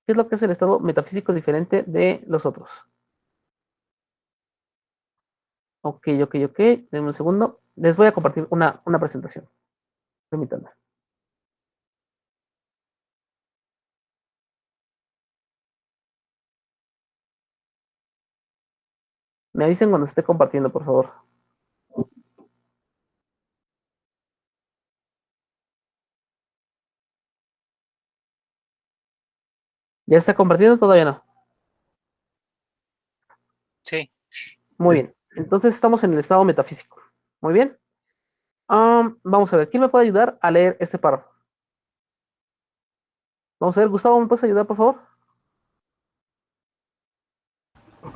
¿Qué es lo que es el estado metafísico diferente de los otros? Ok. Denme un segundo. Les voy a compartir una presentación. Permítanme. Me avisen cuando se esté compartiendo, por favor. ¿Ya está compartiendo? Todavía no. Sí. Muy bien. Entonces estamos en el estado metafísico. Muy bien. Vamos a ver. ¿Quién me puede ayudar a leer este párrafo? Vamos a ver. Gustavo, ¿me puedes ayudar, por favor?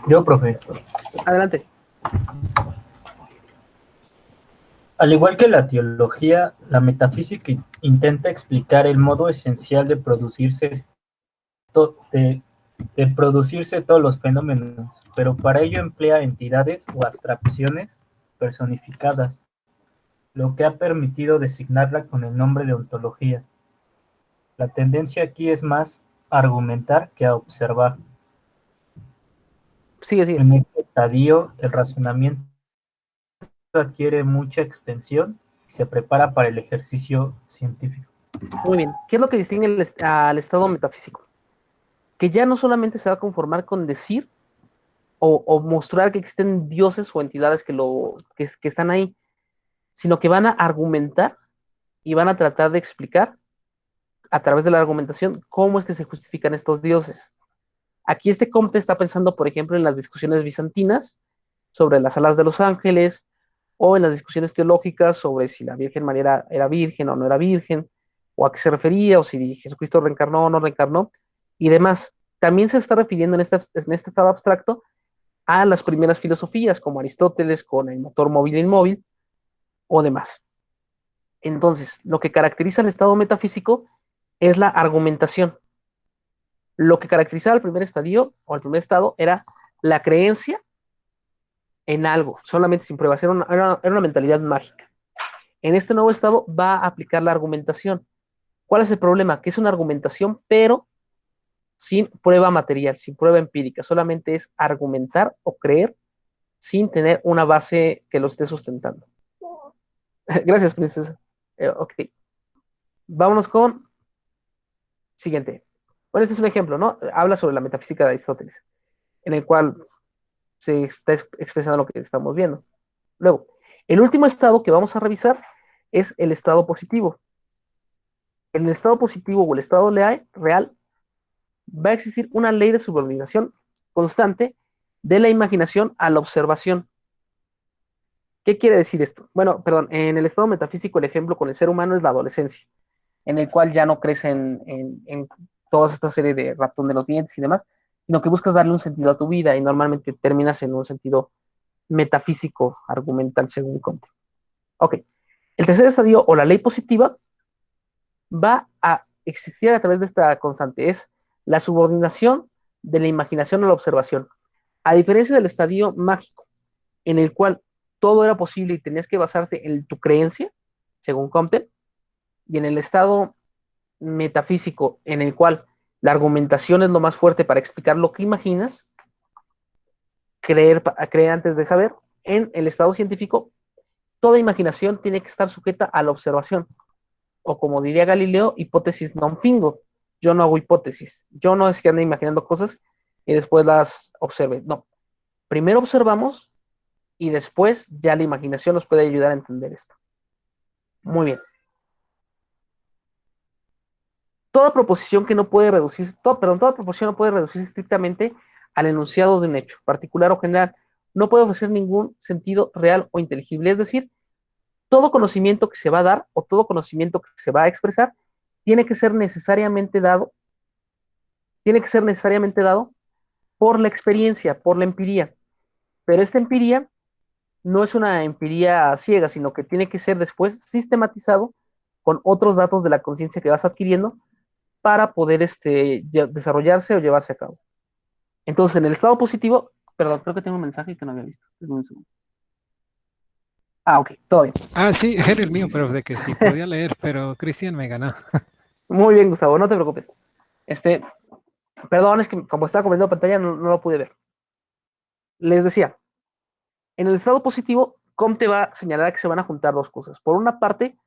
Yo, profe. Adelante. Al igual que la teología, la metafísica intenta explicar el modo esencial de producirse todos los fenómenos, pero para ello emplea entidades o abstracciones personificadas, lo que ha permitido designarla con el nombre de ontología. La tendencia aquí es más a argumentar que a observar. Sigue. En este estadio, el razonamiento adquiere mucha extensión y se prepara para el ejercicio científico. Muy bien. ¿Qué es lo que distingue al estado metafísico? Que ya no solamente se va a conformar con decir o mostrar que existen dioses o entidades que están ahí, sino que van a argumentar y van a tratar de explicar a través de la argumentación cómo es que se justifican estos dioses. Aquí Comte está pensando, por ejemplo, en las discusiones bizantinas sobre las alas de los ángeles, o en las discusiones teológicas sobre si la Virgen María era virgen o no era virgen, o a qué se refería, o si Jesucristo reencarnó o no reencarnó, y demás. También se está refiriendo en este estado abstracto a las primeras filosofías, como Aristóteles con el motor móvil e inmóvil, o demás. Entonces, lo que caracteriza el estado metafísico es la argumentación. Lo que caracterizaba el primer estadio o el primer estado era la creencia en algo, solamente sin pruebas, era una mentalidad mágica. En este nuevo estado va a aplicar la argumentación. ¿Cuál es el problema? Que es una argumentación, pero sin prueba material, sin prueba empírica, solamente es argumentar o creer sin tener una base que lo esté sustentando. Gracias, princesa. Ok. Vámonos con siguiente. Bueno, este es un ejemplo, ¿no? Habla sobre la metafísica de Aristóteles, en el cual se está expresando lo que estamos viendo. Luego, el último estado que vamos a revisar es el estado positivo. En el estado positivo o el estado real va a existir una ley de subordinación constante de la imaginación a la observación. ¿Qué quiere decir esto? Bueno, perdón, en el estado metafísico el ejemplo con el ser humano es la adolescencia, en el cual ya no crece en toda esta serie de ratón de los dientes y demás, sino que buscas darle un sentido a tu vida y normalmente terminas en un sentido metafísico, argumental, según Comte. Ok, el tercer estadio o la ley positiva va a existir a través de esta constante, es la subordinación de la imaginación a la observación. A diferencia del estadio mágico, en el cual todo era posible y tenías que basarte en tu creencia, según Comte, y en el estado metafísico, en el cual la argumentación es lo más fuerte para explicar lo que imaginas, creer antes de saber, en el estado científico, toda imaginación tiene que estar sujeta a la observación, o como diría Galileo, hipótesis non fingo. Yo no hago hipótesis, yo no es que ande imaginando cosas y después las observe, no. Primero observamos y después ya la imaginación nos puede ayudar a entender esto. Muy bien. Toda proposición que no puede reducirse, toda proposición no puede reducirse estrictamente al enunciado de un hecho, particular o general. No puede ofrecer ningún sentido real o inteligible. Es decir, todo conocimiento que se va a dar o todo conocimiento que se va a expresar tiene que ser necesariamente dado por la experiencia, por la empiría. Pero esta empiría no es una empiría ciega, sino que tiene que ser después sistematizado con otros datos de la conciencia que vas adquiriendo para poder desarrollarse o llevarse a cabo. Entonces, en el estado positivo, perdón, creo que tengo un mensaje que no había visto. Un segundo. Ok, todo bien. Ah, sí, era el mío, pero de que sí podía leer, pero Cristian me ganó. Muy bien, Gustavo, no te preocupes. Perdón, es que como estaba comentando pantalla no lo pude ver. Les decía, en el estado positivo, Comte va a señalar que se van a juntar dos cosas. Por una parte,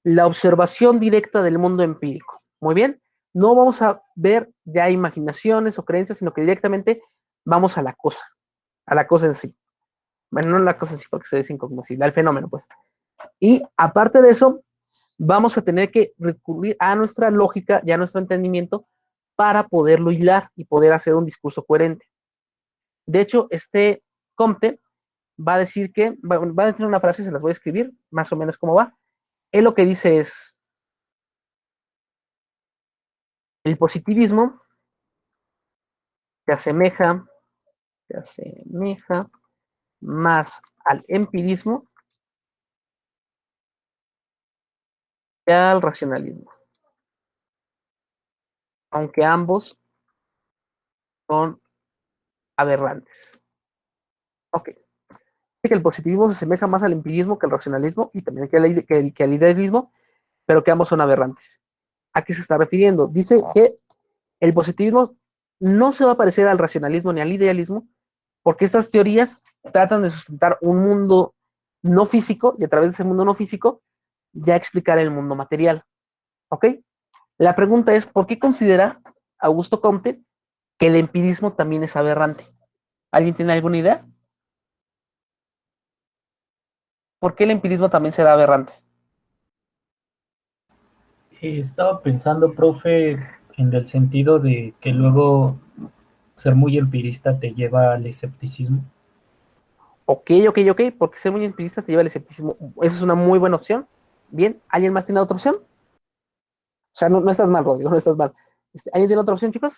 la observación directa del mundo empírico. Muy bien, no vamos a ver ya imaginaciones o creencias, sino que directamente vamos a la cosa en sí. Bueno, no la cosa en sí porque se es incognoscible, al fenómeno, pues. Y aparte de eso, vamos a tener que recurrir a nuestra lógica y a nuestro entendimiento para poderlo hilar y poder hacer un discurso coherente. De hecho, Comte va a decir que, va a decir una frase, se las voy a escribir, más o menos como va. Él lo que dice es, el positivismo se asemeja más al empirismo que al racionalismo, aunque ambos son aberrantes. Ok. Que el positivismo se asemeja más al empirismo que al racionalismo y también que al idealismo, pero que ambos son aberrantes. ¿A qué se está refiriendo? Dice que el positivismo no se va a parecer al racionalismo ni al idealismo, porque estas teorías tratan de sustentar un mundo no físico y a través de ese mundo no físico ya explicar el mundo material. ¿Ok? La pregunta es, ¿por qué considera Augusto Comte que el empirismo también es aberrante? ¿Alguien tiene alguna idea? ¿Por qué el empirismo también será aberrante? Estaba pensando, profe, en el sentido de que luego ser muy empirista te lleva al escepticismo. Ok, porque ser muy empirista te lleva al escepticismo. Esa es una muy buena opción. Bien, ¿alguien más tiene otra opción? O sea, no estás mal, Rodrigo, no estás mal. ¿Alguien tiene otra opción, chicos?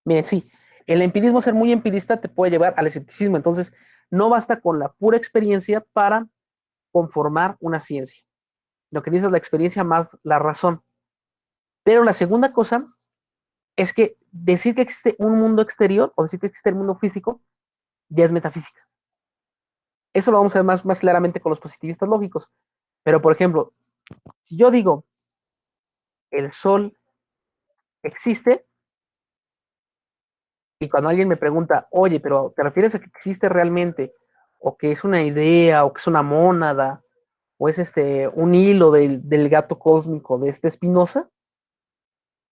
Miren, sí, el empirismo, ser muy empirista, te puede llevar al escepticismo. Entonces, no basta con la pura experiencia para conformar una ciencia. Lo que dice es la experiencia más la razón. Pero la segunda cosa es que decir que existe un mundo exterior o decir que existe el mundo físico ya es metafísica. Eso lo vamos a ver más claramente con los positivistas lógicos. Pero, por ejemplo, si yo digo el sol existe, y cuando alguien me pregunta, oye, pero ¿te refieres a que existe realmente? O que es una idea, o que es una mónada, o es un hilo del gato cósmico de Spinoza,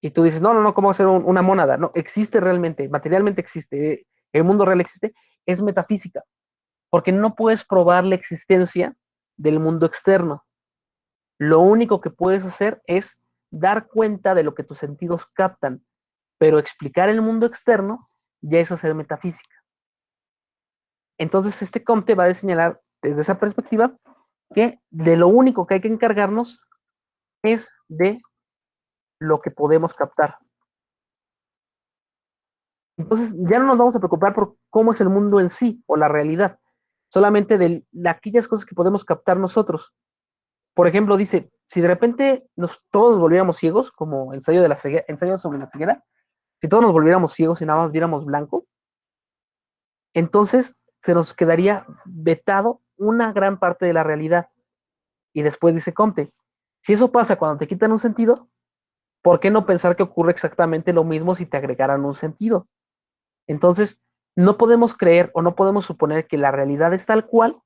y tú dices, no, ¿cómo va a ser una mónada? No, existe realmente, materialmente existe, el mundo real existe, es metafísica, porque no puedes probar la existencia del mundo externo. Lo único que puedes hacer es dar cuenta de lo que tus sentidos captan, pero explicar el mundo externo ya es hacer metafísica. Entonces, Comte va a señalar desde esa perspectiva que de lo único que hay que encargarnos es de lo que podemos captar. Entonces, ya no nos vamos a preocupar por cómo es el mundo en sí o la realidad. solamente de aquellas cosas que podemos captar nosotros. Por ejemplo, dice, si de repente todos nos volviéramos ciegos, como ensayo sobre la ceguera, si todos nos volviéramos ciegos y nada más viéramos blanco, entonces se nos quedaría vetado una gran parte de la realidad. Y después dice Comte, si eso pasa cuando te quitan un sentido, ¿por qué no pensar que ocurre exactamente lo mismo si te agregaran un sentido? Entonces, no podemos creer o no podemos suponer que la realidad es tal cual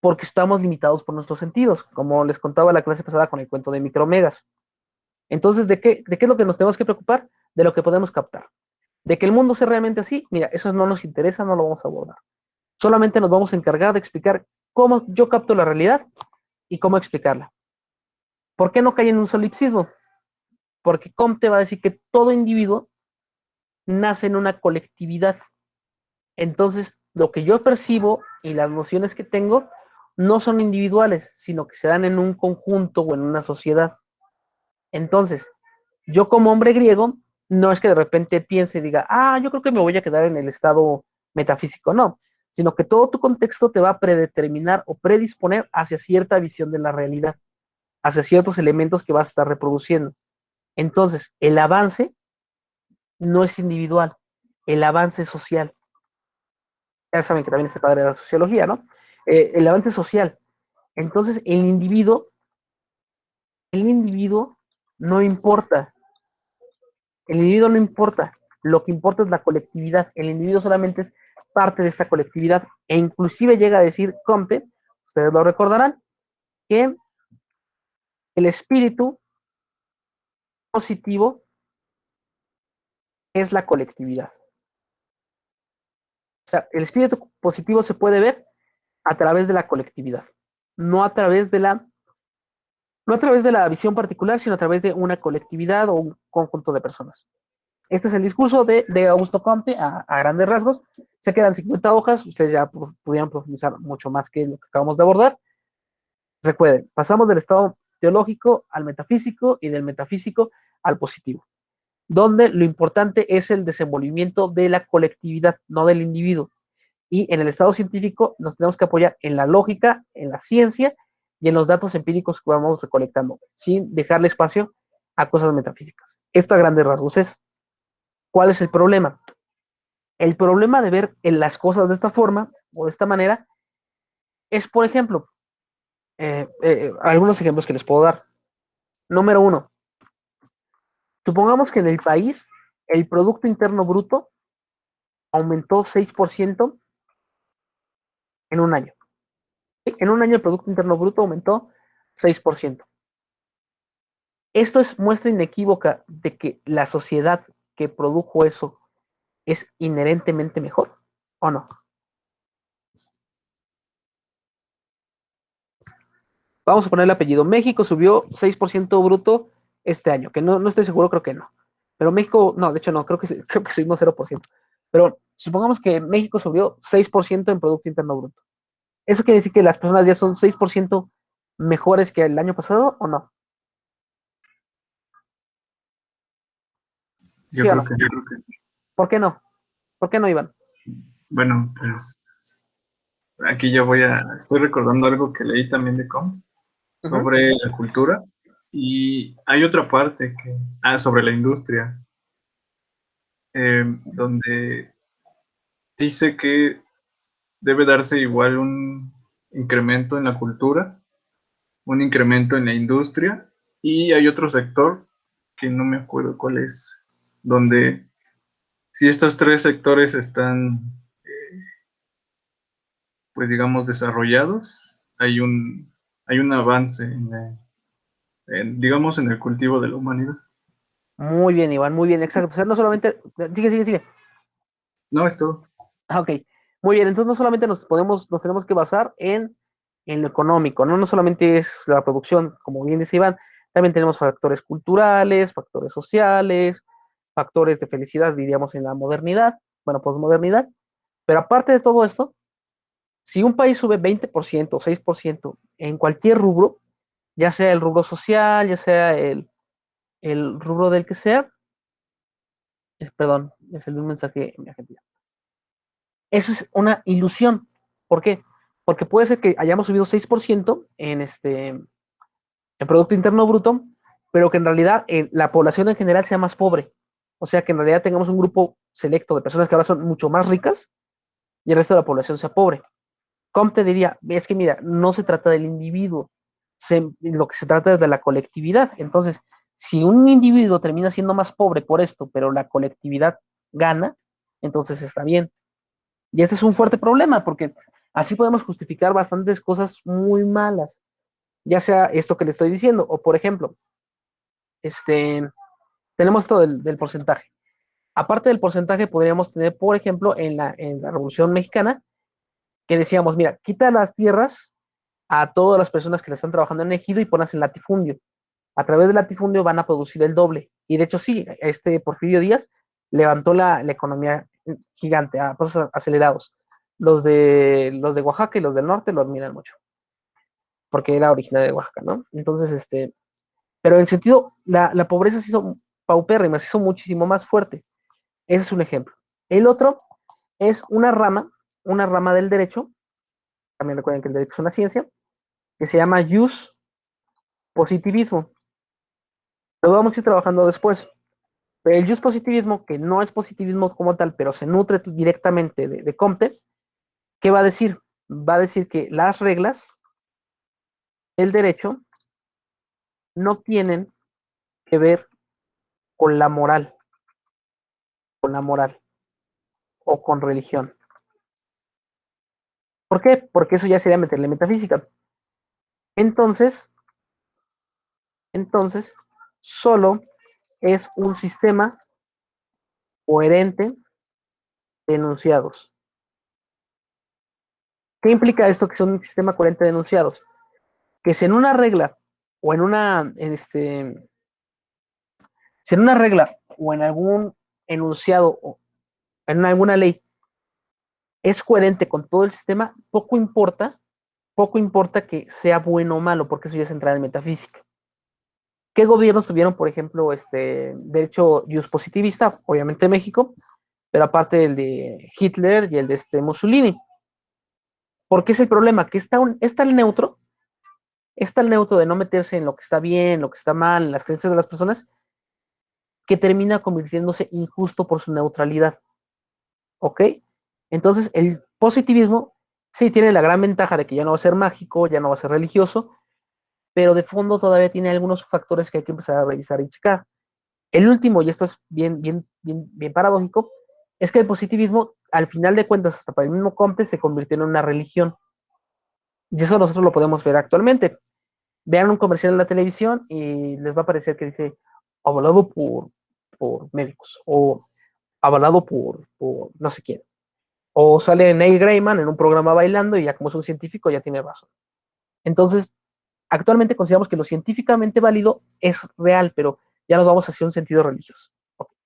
porque estamos limitados por nuestros sentidos, como les contaba la clase pasada con el cuento de micromegas. Entonces, ¿de qué es lo que nos tenemos que preocupar? De lo que podemos captar. De que el mundo sea realmente así, mira, eso no nos interesa, no lo vamos a abordar. Solamente nos vamos a encargar de explicar cómo yo capto la realidad y cómo explicarla. ¿Por qué no cae en un solipsismo? Porque Comte va a decir que todo individuo nace en una colectividad. Entonces, lo que yo percibo y las nociones que tengo no son individuales, sino que se dan en un conjunto o en una sociedad. Entonces, yo como hombre griego, no es que de repente piense y diga, yo creo que me voy a quedar en el estado metafísico, no, sino que todo tu contexto te va a predeterminar o predisponer hacia cierta visión de la realidad, hacia ciertos elementos que vas a estar reproduciendo. Entonces, el avance no es individual, el avance es social. Ya saben que también es el padre de la sociología, ¿no? El avance social. Entonces, el individuo no importa, el individuo no importa, lo que importa es la colectividad, el individuo solamente es parte de esta colectividad, e inclusive llega a decir Comte, ustedes lo recordarán, que el espíritu positivo es la colectividad. O sea, el espíritu positivo se puede ver a través de la colectividad, no a través de la visión particular, sino a través de una colectividad o un conjunto de personas. Este es el discurso de Augusto Comte a grandes rasgos. Se quedan 50 hojas, ustedes ya pudieran profundizar mucho más que lo que acabamos de abordar. Recuerden, pasamos del estado teológico al metafísico y del metafísico al positivo, donde lo importante es el desenvolvimiento de la colectividad, no del individuo. Y en el estado científico nos tenemos que apoyar en la lógica, en la ciencia y en los datos empíricos que vamos recolectando, sin dejarle espacio a cosas metafísicas. Esto a grandes rasgos es. ¿Cuál es el problema? El problema de ver las cosas de esta forma o de esta manera es, por ejemplo, algunos ejemplos que les puedo dar. Número uno, supongamos que en el país el Producto Interno Bruto aumentó 6% en un año. En un año el Producto Interno Bruto aumentó 6%. Esto es muestra inequívoca de que la sociedad que produjo eso es inherentemente mejor, ¿o no? Vamos a poner el apellido. México subió 6% bruto este año, que no estoy seguro, creo que no. Pero México, no, de hecho no, creo que subimos 0%. Pero supongamos que México subió 6% en Producto Interno Bruto. ¿Eso quiere decir que las personas ya son 6% mejores que el año pasado o no? Yo ¿Sí o creo no? que, ¿Por qué no? ¿Por qué no, Iván? bueno, pues aquí estoy recordando algo que leí también de Com sobre la cultura y hay otra parte sobre la industria, donde dice que debe darse igual un incremento en la cultura, un incremento en la industria y hay otro sector que no me acuerdo cuál es, donde si estos tres sectores están, pues digamos, desarrollados, hay un avance digamos, en el cultivo de la humanidad. Muy bien, Iván, muy bien, exacto. O sea, no solamente. Sigue. No, es todo. Ok, muy bien. Entonces, no solamente nos tenemos que basar en lo económico, ¿no? No solamente es la producción, como bien dice Iván, también tenemos factores culturales, factores sociales, factores de felicidad, diríamos, en la modernidad, bueno, posmodernidad. Pero aparte de todo esto, si un país sube 20% o 6% en cualquier rubro, ya sea el rubro social, ya sea el rubro del que sea, perdón, es el mensaje en mi Argentina. Eso es una ilusión, ¿Por qué? Porque puede ser que hayamos subido 6% en Producto Interno Bruto, pero que en realidad la población en general sea más pobre. O sea, que en realidad tengamos un grupo selecto de personas que ahora son mucho más ricas y el resto de la población sea pobre. Comte diría, es que mira, no se trata del individuo, lo que se trata es de la colectividad. Entonces, si un individuo termina siendo más pobre por esto, pero la colectividad gana, entonces está bien. Y este es un fuerte problema, porque así podemos justificar bastantes cosas muy malas, ya sea esto que le estoy diciendo, o por ejemplo, tenemos esto del porcentaje. Aparte del porcentaje, podríamos tener, por ejemplo, en la Revolución Mexicana, que decíamos, mira, quita las tierras a todas las personas que le están trabajando en ejido y ponas en latifundio. A través del latifundio van a producir el doble. Y de hecho, sí, Porfirio Díaz levantó la economía gigante a pasos acelerados. Los de Oaxaca y los del norte lo admiran mucho, porque era originario de Oaxaca, ¿no? Entonces, pero en sentido, la pobreza se hizo paupérrima, se hizo muchísimo más fuerte. Ese es un ejemplo. El otro es una rama del derecho, también recuerden que el derecho es una ciencia, que se llama jus positivismo. Lo vamos a ir trabajando después. Pero el jus positivismo, que no es positivismo como tal, pero se nutre directamente de Comte, ¿qué va a decir? Va a decir que las reglas del derecho no tienen que ver con la moral o con religión. ¿Por qué? Porque eso ya sería meterle metafísica. Entonces, solo es un sistema coherente de enunciados. ¿Qué implica esto que son un sistema coherente de enunciados? Que si en una regla o si en una regla o en algún enunciado o en alguna ley es coherente con todo el sistema, poco importa que sea bueno o malo, porque eso ya es entrar en metafísica. ¿Qué gobiernos tuvieron, por ejemplo, derecho jus positivista? Obviamente México, pero aparte el de Hitler y el de Mussolini. ¿Por qué es el problema? Que es tan neutro de no meterse en lo que está bien, lo que está mal, en las creencias de las personas, que termina convirtiéndose injusto por su neutralidad. ¿Ok? Entonces, el positivismo sí tiene la gran ventaja de que ya no va a ser mágico, ya no va a ser religioso, pero de fondo todavía tiene algunos factores que hay que empezar a revisar y checar. El último, y esto es bien paradójico, es que el positivismo, al final de cuentas, hasta para el mismo Comte, se convirtió en una religión. Y eso nosotros lo podemos ver actualmente. Vean un comercial en la televisión y les va a parecer que dice avalado por médicos o avalado por no sé quién. O sale Neil Gaiman en un programa bailando y ya como es un científico ya tiene razón. Entonces, actualmente consideramos que lo científicamente válido es real, pero ya nos vamos hacia un sentido religioso. Okay.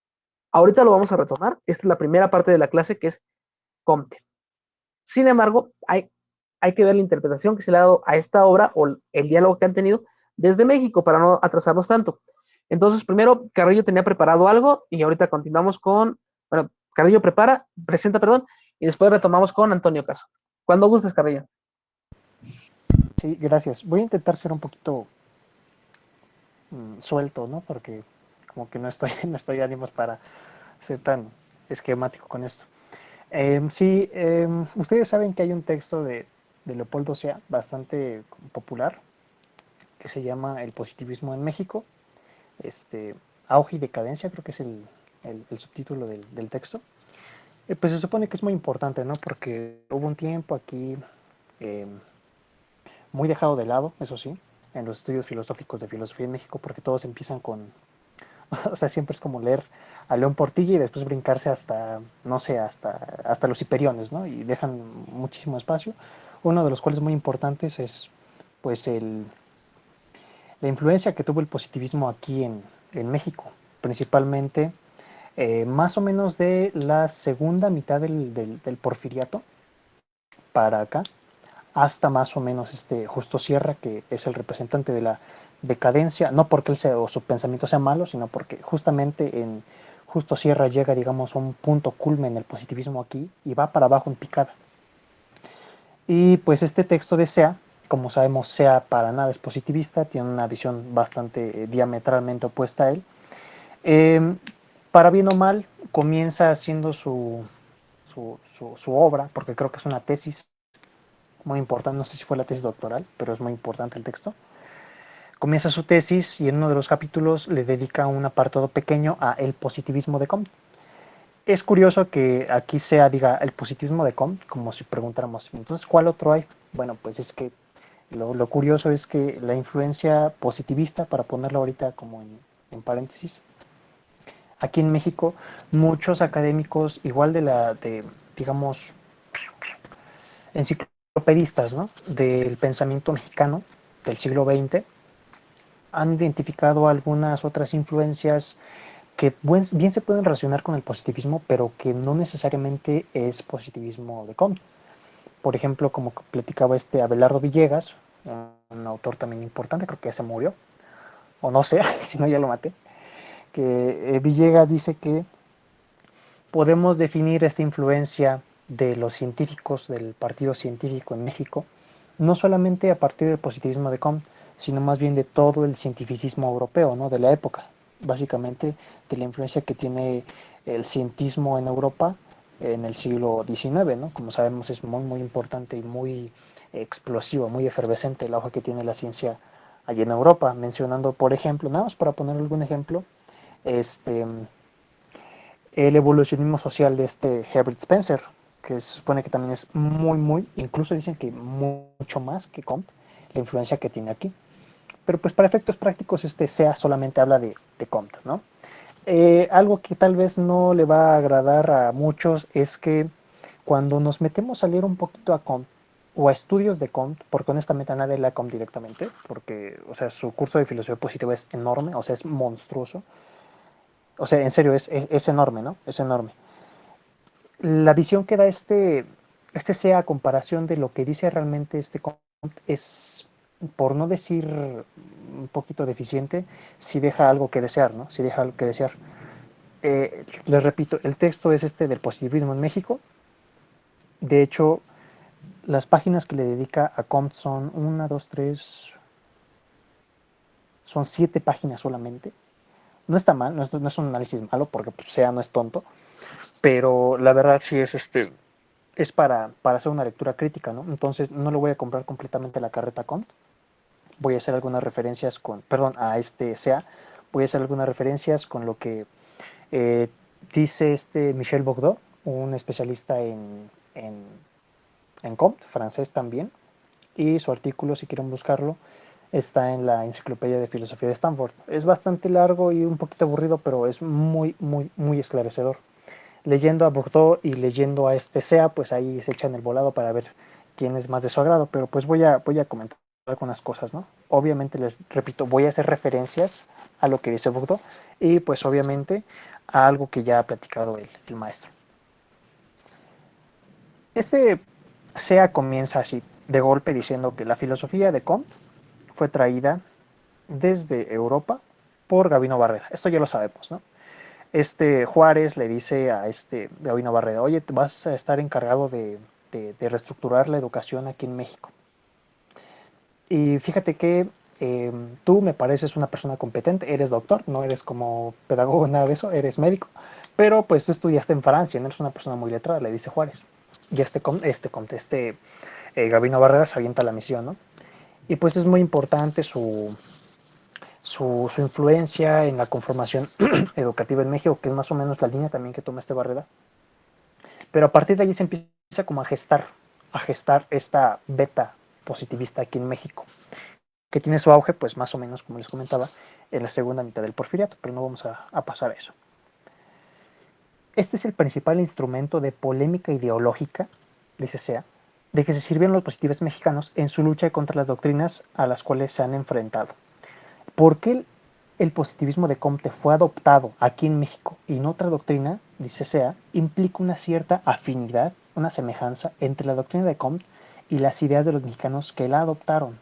Ahorita lo vamos a retomar. Esta es la primera parte de la clase que es Comte. Sin embargo, hay que ver la interpretación que se le ha dado a esta obra o el diálogo que han tenido desde México para no atrasarnos tanto. Entonces, primero, Carrillo tenía preparado algo y ahorita continuamos con, bueno, Carrillo presenta, y después retomamos con Antonio Caso. Cuando gustes, Carrillo. Sí, gracias. Voy a intentar ser un poquito suelto, ¿no? Porque como que no estoy ánimos para ser tan esquemático con esto. Sí, ustedes saben que hay un texto de Leopoldo Sea bastante popular que se llama El positivismo en México, auge y decadencia, creo que es el subtítulo del texto. Pues se supone que es muy importante, ¿no? Porque hubo un tiempo aquí muy dejado de lado, eso sí, en los estudios filosóficos de filosofía en México, porque todos empiezan con, o sea, siempre es como leer a León Portilla y después brincarse hasta, no sé, hasta los Hiperiones, ¿no? Y dejan muchísimo espacio. Uno de los cuales muy importantes es, pues, la influencia que tuvo el positivismo aquí en México, principalmente más o menos de la segunda mitad del Porfiriato para acá, hasta más o menos Justo Sierra, que es el representante de la decadencia, no porque él o su pensamiento sea malo, sino porque justamente en Justo Sierra llega, digamos, a un punto culmen el positivismo aquí y va para abajo en picada. Y pues este texto de Sea, como sabemos, Sea para nada es positivista, tiene una visión bastante diametralmente opuesta a él. Para bien o mal, comienza haciendo su obra, porque creo que es una tesis muy importante, no sé si fue la tesis doctoral, pero es muy importante el texto. Comienza su tesis y en uno de los capítulos le dedica un apartado pequeño a el positivismo de Comte. Es curioso que aquí Sea diga el positivismo de Comte, como si preguntáramos, entonces, ¿cuál otro hay? Bueno, pues es que lo curioso es que la influencia positivista, para ponerlo ahorita como en paréntesis, aquí en México, muchos académicos, igual digamos, enciclopedistas, ¿no?, del pensamiento mexicano del siglo XX, han identificado algunas otras influencias que bien se pueden relacionar con el positivismo, pero que no necesariamente es positivismo de Comte. Por ejemplo, como platicaba Abelardo Villegas, un autor también importante, creo que ya se murió, o no sé, si no ya lo maté, que Villegas dice que podemos definir esta influencia de los científicos, del partido científico en México, no solamente a partir del positivismo de Comte, sino más bien de todo el cientificismo europeo, ¿no?, de la época, básicamente de la influencia que tiene el cientismo en Europa en el siglo XIX, ¿no? Como sabemos, es muy, muy importante y muy explosivo, muy efervescente el auge que tiene la ciencia allí en Europa, mencionando, por ejemplo, nada más para poner algún ejemplo, el evolucionismo social de Herbert Spencer, que se supone que también es muy, muy, incluso dicen que mucho más que Comte, la influencia que tiene aquí. Pero pues para efectos prácticos Sea solamente habla de Comte, ¿no? Algo que tal vez no le va a agradar a muchos es que cuando nos metemos a leer un poquito a Comte o a estudios de Comte, porque honestamente a nadie lee a Comte directamente, porque, o sea, su curso de filosofía positiva es enorme, o sea, es monstruoso. O sea, en serio, es enorme, ¿no? Es enorme. La visión que da Sea a comparación de lo que dice realmente Comte es, por no decir un poquito deficiente, si deja algo que desear, ¿no? Si deja algo que desear. Les repito, el texto es del positivismo en México. De hecho, las páginas que le dedica a Comte son 1, 2, 3, son 7 páginas solamente. No está mal, no es un análisis malo, porque pues, Sea no es tonto, pero la verdad sí es para hacer una lectura crítica, ¿no? Entonces no le voy a comprar completamente la carreta Comte. Voy a hacer algunas referencias a Sea, voy a hacer algunas referencias con lo que dice Michel Bourdieu, un especialista en Comte, francés también, y su artículo, si quieren buscarlo, está en la Enciclopedia de Filosofía de Stanford. Es bastante largo y un poquito aburrido, pero es muy, muy, muy esclarecedor. Leyendo a Bourdieu y leyendo a Sea, pues ahí se echan el volado para ver quién es más de su agrado, pero pues voy a comentar algunas cosas, ¿no? Obviamente, les repito, voy a hacer referencias a lo que dice Bourdieu y pues obviamente a algo que ya ha platicado el maestro. Sea comienza así, de golpe, diciendo que la filosofía de Comte fue traída desde Europa por Gabino Barreda. Esto ya lo sabemos, ¿no? Juárez le dice a Gabino Barreda, oye, vas a estar encargado de reestructurar la educación aquí en México. Y fíjate que tú me pareces una persona competente, eres doctor, no eres como pedagogo, nada de eso, eres médico, pero pues tú estudiaste en Francia, no eres una persona muy letrada, le dice Juárez. Y Gabino Barreda se avienta la misión, ¿no? Y pues es muy importante su influencia en la conformación educativa en México, que es más o menos la línea también que toma Barreda. Pero a partir de allí se empieza como a gestar esta beta positivista aquí en México, que tiene su auge, pues más o menos, como les comentaba, en la segunda mitad del Porfiriato, pero no vamos a pasar a eso. Este es el principal instrumento de polémica ideológica, dice Sea, de que se sirvieron los positivistas mexicanos en su lucha contra las doctrinas a las cuales se han enfrentado. ¿Por qué el positivismo de Comte fue adoptado aquí en México y no otra doctrina, dice Sea, implica una cierta afinidad, una semejanza entre la doctrina de Comte y las ideas de los mexicanos que la adoptaron?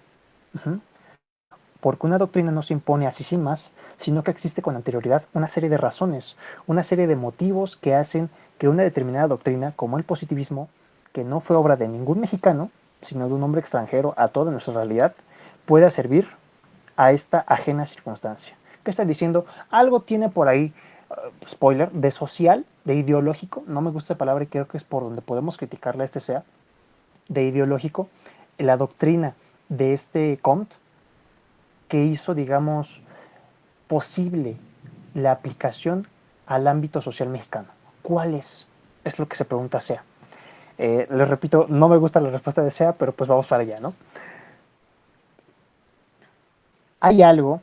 Porque una doctrina no se impone así sin más, sino que existe con anterioridad una serie de razones, una serie de motivos que hacen que una determinada doctrina, como el positivismo, que no fue obra de ningún mexicano, sino de un hombre extranjero a toda nuestra realidad, pueda servir a esta ajena circunstancia. ¿Qué está diciendo? Algo tiene por ahí, spoiler, de social, de ideológico, no me gusta esa palabra y creo que es por donde podemos criticarle a este SEA, de ideológico, la doctrina de este Comte, que hizo, digamos, posible la aplicación al ámbito social mexicano. ¿Cuál es? Es lo que se pregunta SEA. Les repito, no me gusta la respuesta de SEA, pero pues vamos para allá, ¿no? Hay algo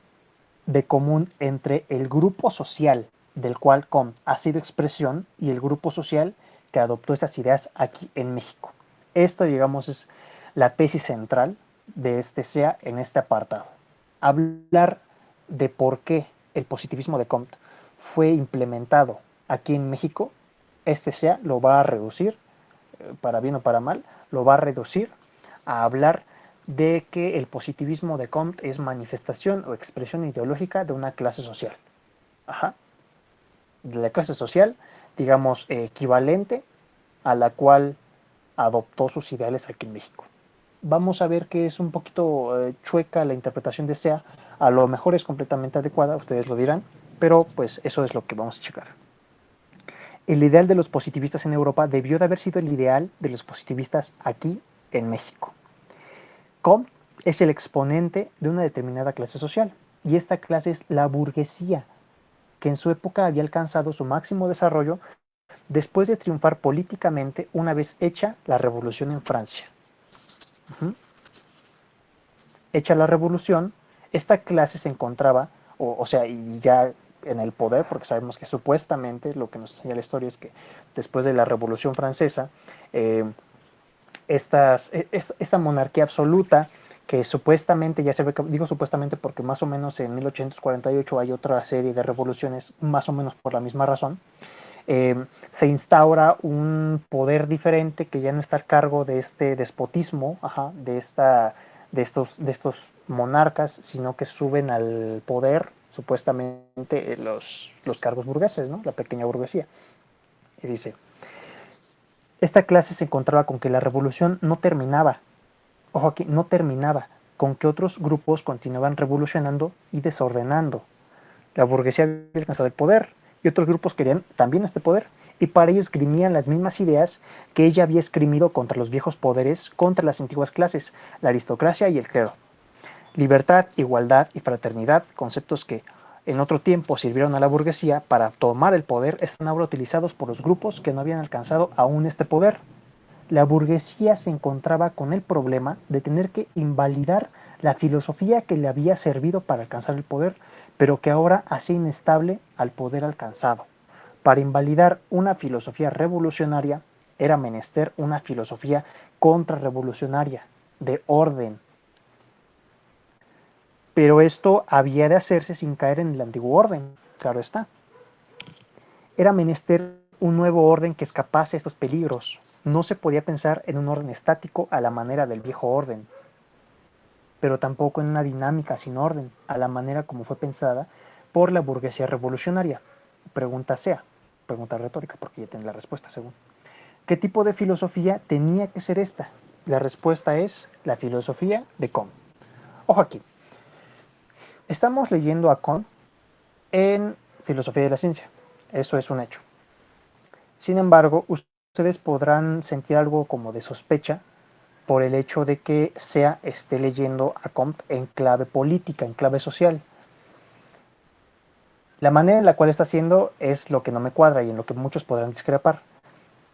de común entre el grupo social del cual Comte ha sido expresión y el grupo social que adoptó estas ideas aquí en México. Esta, digamos, es la tesis central de este SEA en este apartado. Hablar de por qué el positivismo de Comte fue implementado aquí en México, este SEA lo va a reducir, para bien o para mal, lo va a reducir a hablar de que el positivismo de Comte es manifestación o expresión ideológica de una clase social. Ajá. De la clase social, digamos, equivalente a la cual adoptó sus ideales aquí en México. Vamos a ver que es un poquito chueca la interpretación de SEA, a lo mejor es completamente adecuada, ustedes lo dirán, pero pues eso es lo que vamos a checar. El ideal de los positivistas en Europa debió de haber sido el ideal de los positivistas aquí en México. Comte es el exponente de una determinada clase social, y esta clase es la burguesía, que en su época había alcanzado su máximo desarrollo después de triunfar políticamente una vez hecha la revolución en Francia. Hecha la revolución, esta clase se encontraba, o sea, y ya en el poder, porque sabemos que supuestamente lo que nos enseña la historia es que después de la Revolución Francesa, esta monarquía absoluta, que supuestamente ya se ve, digo supuestamente porque más o menos en 1848 hay otra serie de revoluciones, más o menos por la misma razón, se instaura un poder diferente que ya no está a cargo de este despotismo, de estos monarcas, sino que suben al poder supuestamente los cargos burgueses, ¿no? La pequeña burguesía. Y dice, esta clase se encontraba con que la revolución no terminaba, ojo aquí, no terminaba, con que otros grupos continuaban revolucionando y desordenando. La burguesía había alcanzado el poder y otros grupos querían también este poder, y para ello esgrimían las mismas ideas que ella había esgrimido contra los viejos poderes, contra las antiguas clases, la aristocracia y el clero. Libertad, igualdad y fraternidad, conceptos que en otro tiempo sirvieron a la burguesía para tomar el poder, están ahora utilizados por los grupos que no habían alcanzado aún este poder. La burguesía se encontraba con el problema de tener que invalidar la filosofía que le había servido para alcanzar el poder, pero que ahora hacía inestable al poder alcanzado. Para invalidar una filosofía revolucionaria era menester una filosofía contrarrevolucionaria, de orden. Pero esto había de hacerse sin caer en el antiguo orden, claro está. Era menester un nuevo orden que escapase a estos peligros. No se podía pensar en un orden estático a la manera del viejo orden, pero tampoco en una dinámica sin orden, a la manera como fue pensada por la burguesía revolucionaria. Pregunta sea, pregunta retórica, porque ya tiene la respuesta según. ¿Qué tipo de filosofía tenía que ser esta? La respuesta es la filosofía de Comte. Ojo aquí. Estamos leyendo a Comte en Filosofía de la Ciencia. Eso es un hecho. Sin embargo, ustedes podrán sentir algo como de sospecha por el hecho de que SEA esté leyendo a Comte en clave política, en clave social. La manera en la cual está haciendo es lo que no me cuadra y en lo que muchos podrán discrepar.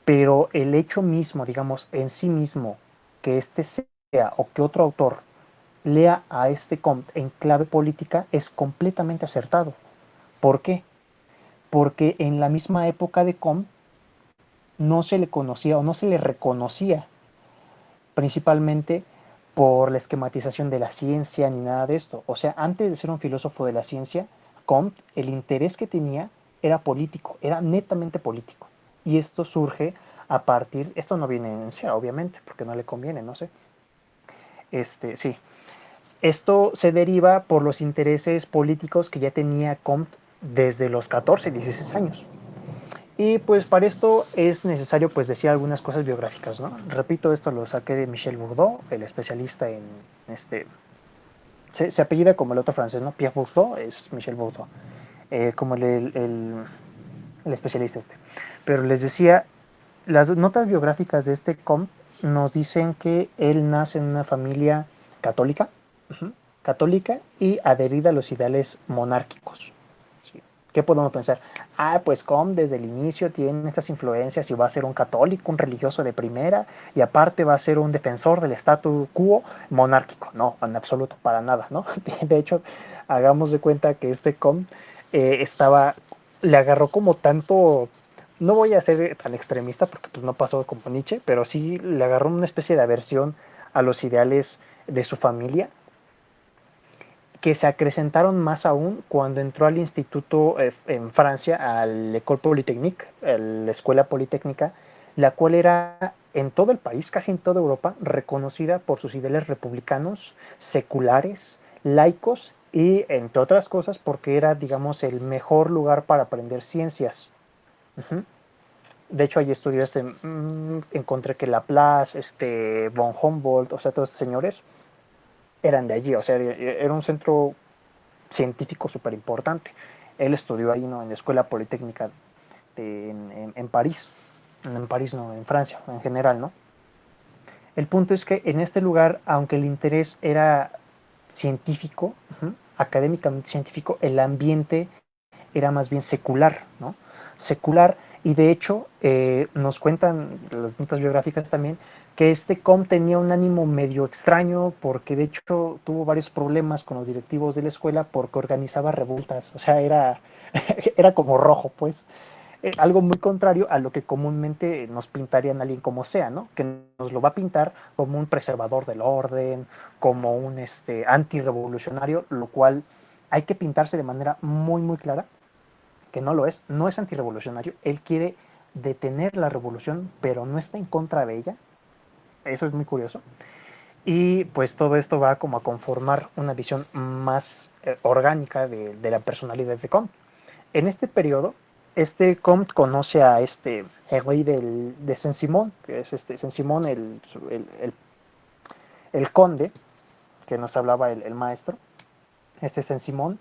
Pero el hecho mismo, digamos, en sí mismo, que este SEA o que otro autor lea a este Comte en clave política es completamente acertado. ¿Por qué? Porque en la misma época de Comte no se le conocía o no se le reconocía principalmente por la esquematización de la ciencia ni nada de esto. O sea, antes de ser un filósofo de la ciencia, Comte, el interés que tenía era político, era netamente político. Y esto surge a partir, esto no viene en SEA, obviamente, porque no le conviene, no sé. Sí. Esto se deriva por los intereses políticos que ya tenía Comte desde los 14, 16 años. Y pues para esto es necesario pues decir algunas cosas biográficas, ¿no? Repito, esto lo saqué de Michel Bourdieu, el especialista en se apellida como el otro francés, ¿no? Pierre Bourdieu es Michel Bourdieu, como el especialista este. Pero les decía, las notas biográficas de este Comte nos dicen que él nace en una familia católica, católica y adherida a los ideales monárquicos. ¿Sí? ¿Qué podemos pensar? Ah, pues Comte desde el inicio tiene estas influencias y va a ser un católico, un religioso de primera, y aparte va a ser un defensor del statu quo monárquico. No, en absoluto, para nada, ¿no? De hecho, hagamos de cuenta que este Comte le agarró como tanto, no voy a ser tan extremista porque pues no pasó como Nietzsche, pero sí le agarró una especie de aversión a los ideales de su familia, que se acrecentaron más aún cuando entró al instituto en Francia, al École Polytechnique, la escuela politécnica, la cual era en todo el país, casi en toda Europa, reconocida por sus ideales republicanos, seculares, laicos y, entre otras cosas, porque era, digamos, el mejor lugar para aprender ciencias. De hecho, allí estudió encontré que Laplace, von Humboldt, o sea, todos estos señores eran de allí, o sea, era un centro científico súper importante. Él estudió ahí, ¿no? En la Escuela Politécnica en París. En París, no, en Francia, en general, ¿no? El punto es que en este lugar, aunque el interés era científico, académicamente científico, el ambiente era más bien secular, ¿no? Secular, y de hecho nos cuentan las notas biográficas también que este Comte tenía un ánimo medio extraño porque de hecho tuvo varios problemas con los directivos de la escuela porque organizaba revueltas, o sea, era como rojo, pues. Algo muy contrario a lo que comúnmente nos pintarían a alguien como sea, ¿no? Que nos lo va a pintar como un preservador del orden, como un antirrevolucionario, lo cual hay que pintarse de manera muy, muy clara que no es antirrevolucionario, él quiere detener la revolución, pero no está en contra de ella. Eso es muy curioso. Y pues todo esto va como a conformar una visión más orgánica de la personalidad de Comte. En este periodo, Comte conoce a Henri de Saint-Simon, que es Saint-Simon el conde, que nos hablaba el maestro, Saint-Simon,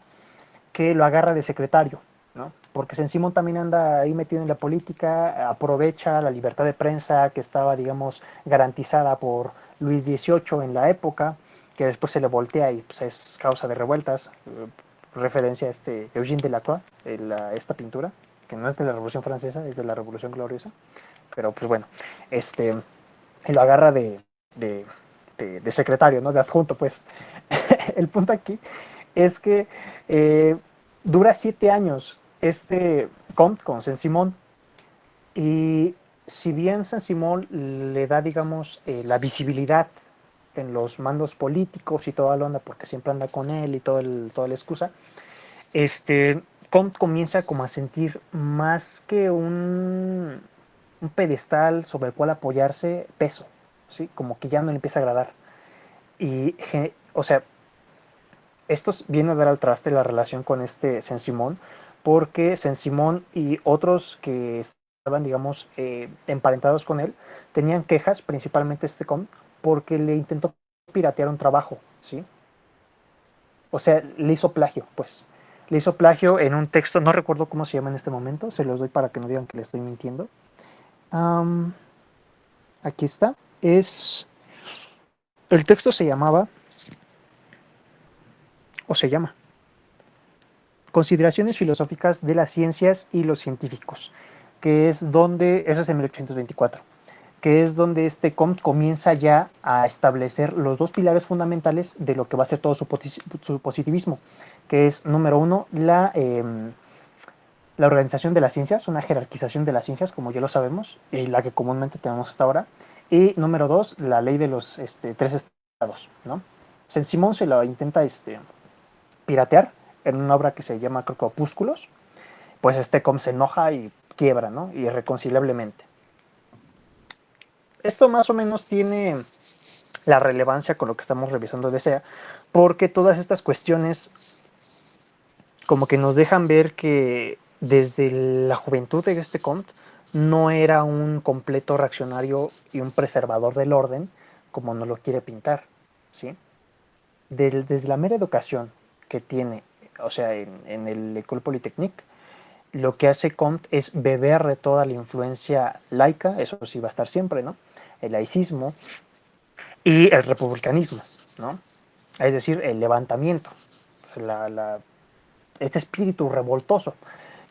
que lo agarra de secretario, ¿no? Porque Saint-Simon también anda ahí metido en la política, aprovecha la libertad de prensa que estaba, digamos, garantizada por Luis XVIII en la época, que después se le voltea y pues, es causa de revueltas, referencia a Eugène Delacroix, esta pintura, que no es de la Revolución Francesa, es de la Revolución Gloriosa, pero pues bueno, lo agarra de secretario, ¿no? De adjunto, pues. El punto aquí es que dura 7 años Comte con Saint-Simon, y si bien Saint-Simon le da, digamos, la visibilidad en los mandos políticos y toda la onda, porque siempre anda con él y toda la excusa, Comte comienza como a sentir más que un pedestal sobre el cual apoyarse, peso, ¿sí? Como que ya no le empieza a agradar. Y, o sea, esto viene a dar al traste la relación con Saint-Simon, porque Saint-Simon y otros que estaban, digamos, emparentados con él, tenían quejas, principalmente Comte, porque le intentó piratear un trabajo, ¿sí? O sea, le hizo plagio, pues. Le hizo plagio en un texto, no recuerdo cómo se llama en este momento, se los doy para que no digan que le estoy mintiendo. Aquí está. El texto se llamaba, o se llama, Consideraciones filosóficas de las ciencias y los científicos, que es donde, eso es en 1824, que es donde Comte comienza ya a establecer los dos pilares fundamentales de lo que va a ser todo su positivismo, que es, número uno, la organización de las ciencias, una jerarquización de las ciencias, como ya lo sabemos, y la que comúnmente tenemos hasta ahora, y número dos, la ley de los 3 estados, ¿no? Saint-Simon se lo intenta piratear en una obra que se llama, creo que Opúsculos, pues Comte se enoja y quiebra, ¿no? Irreconciliablemente. Esto más o menos tiene la relevancia con lo que estamos revisando de SEA, porque todas estas cuestiones como que nos dejan ver que desde la juventud de este Comte no era un completo reaccionario y un preservador del orden como nos lo quiere pintar, ¿sí? Desde la mera educación que tiene, o sea, en el École Polytechnique, lo que hace Comte es beber de toda la influencia laica, eso sí va a estar siempre, ¿no? El laicismo y el republicanismo, ¿no? Es decir, el levantamiento, este espíritu revoltoso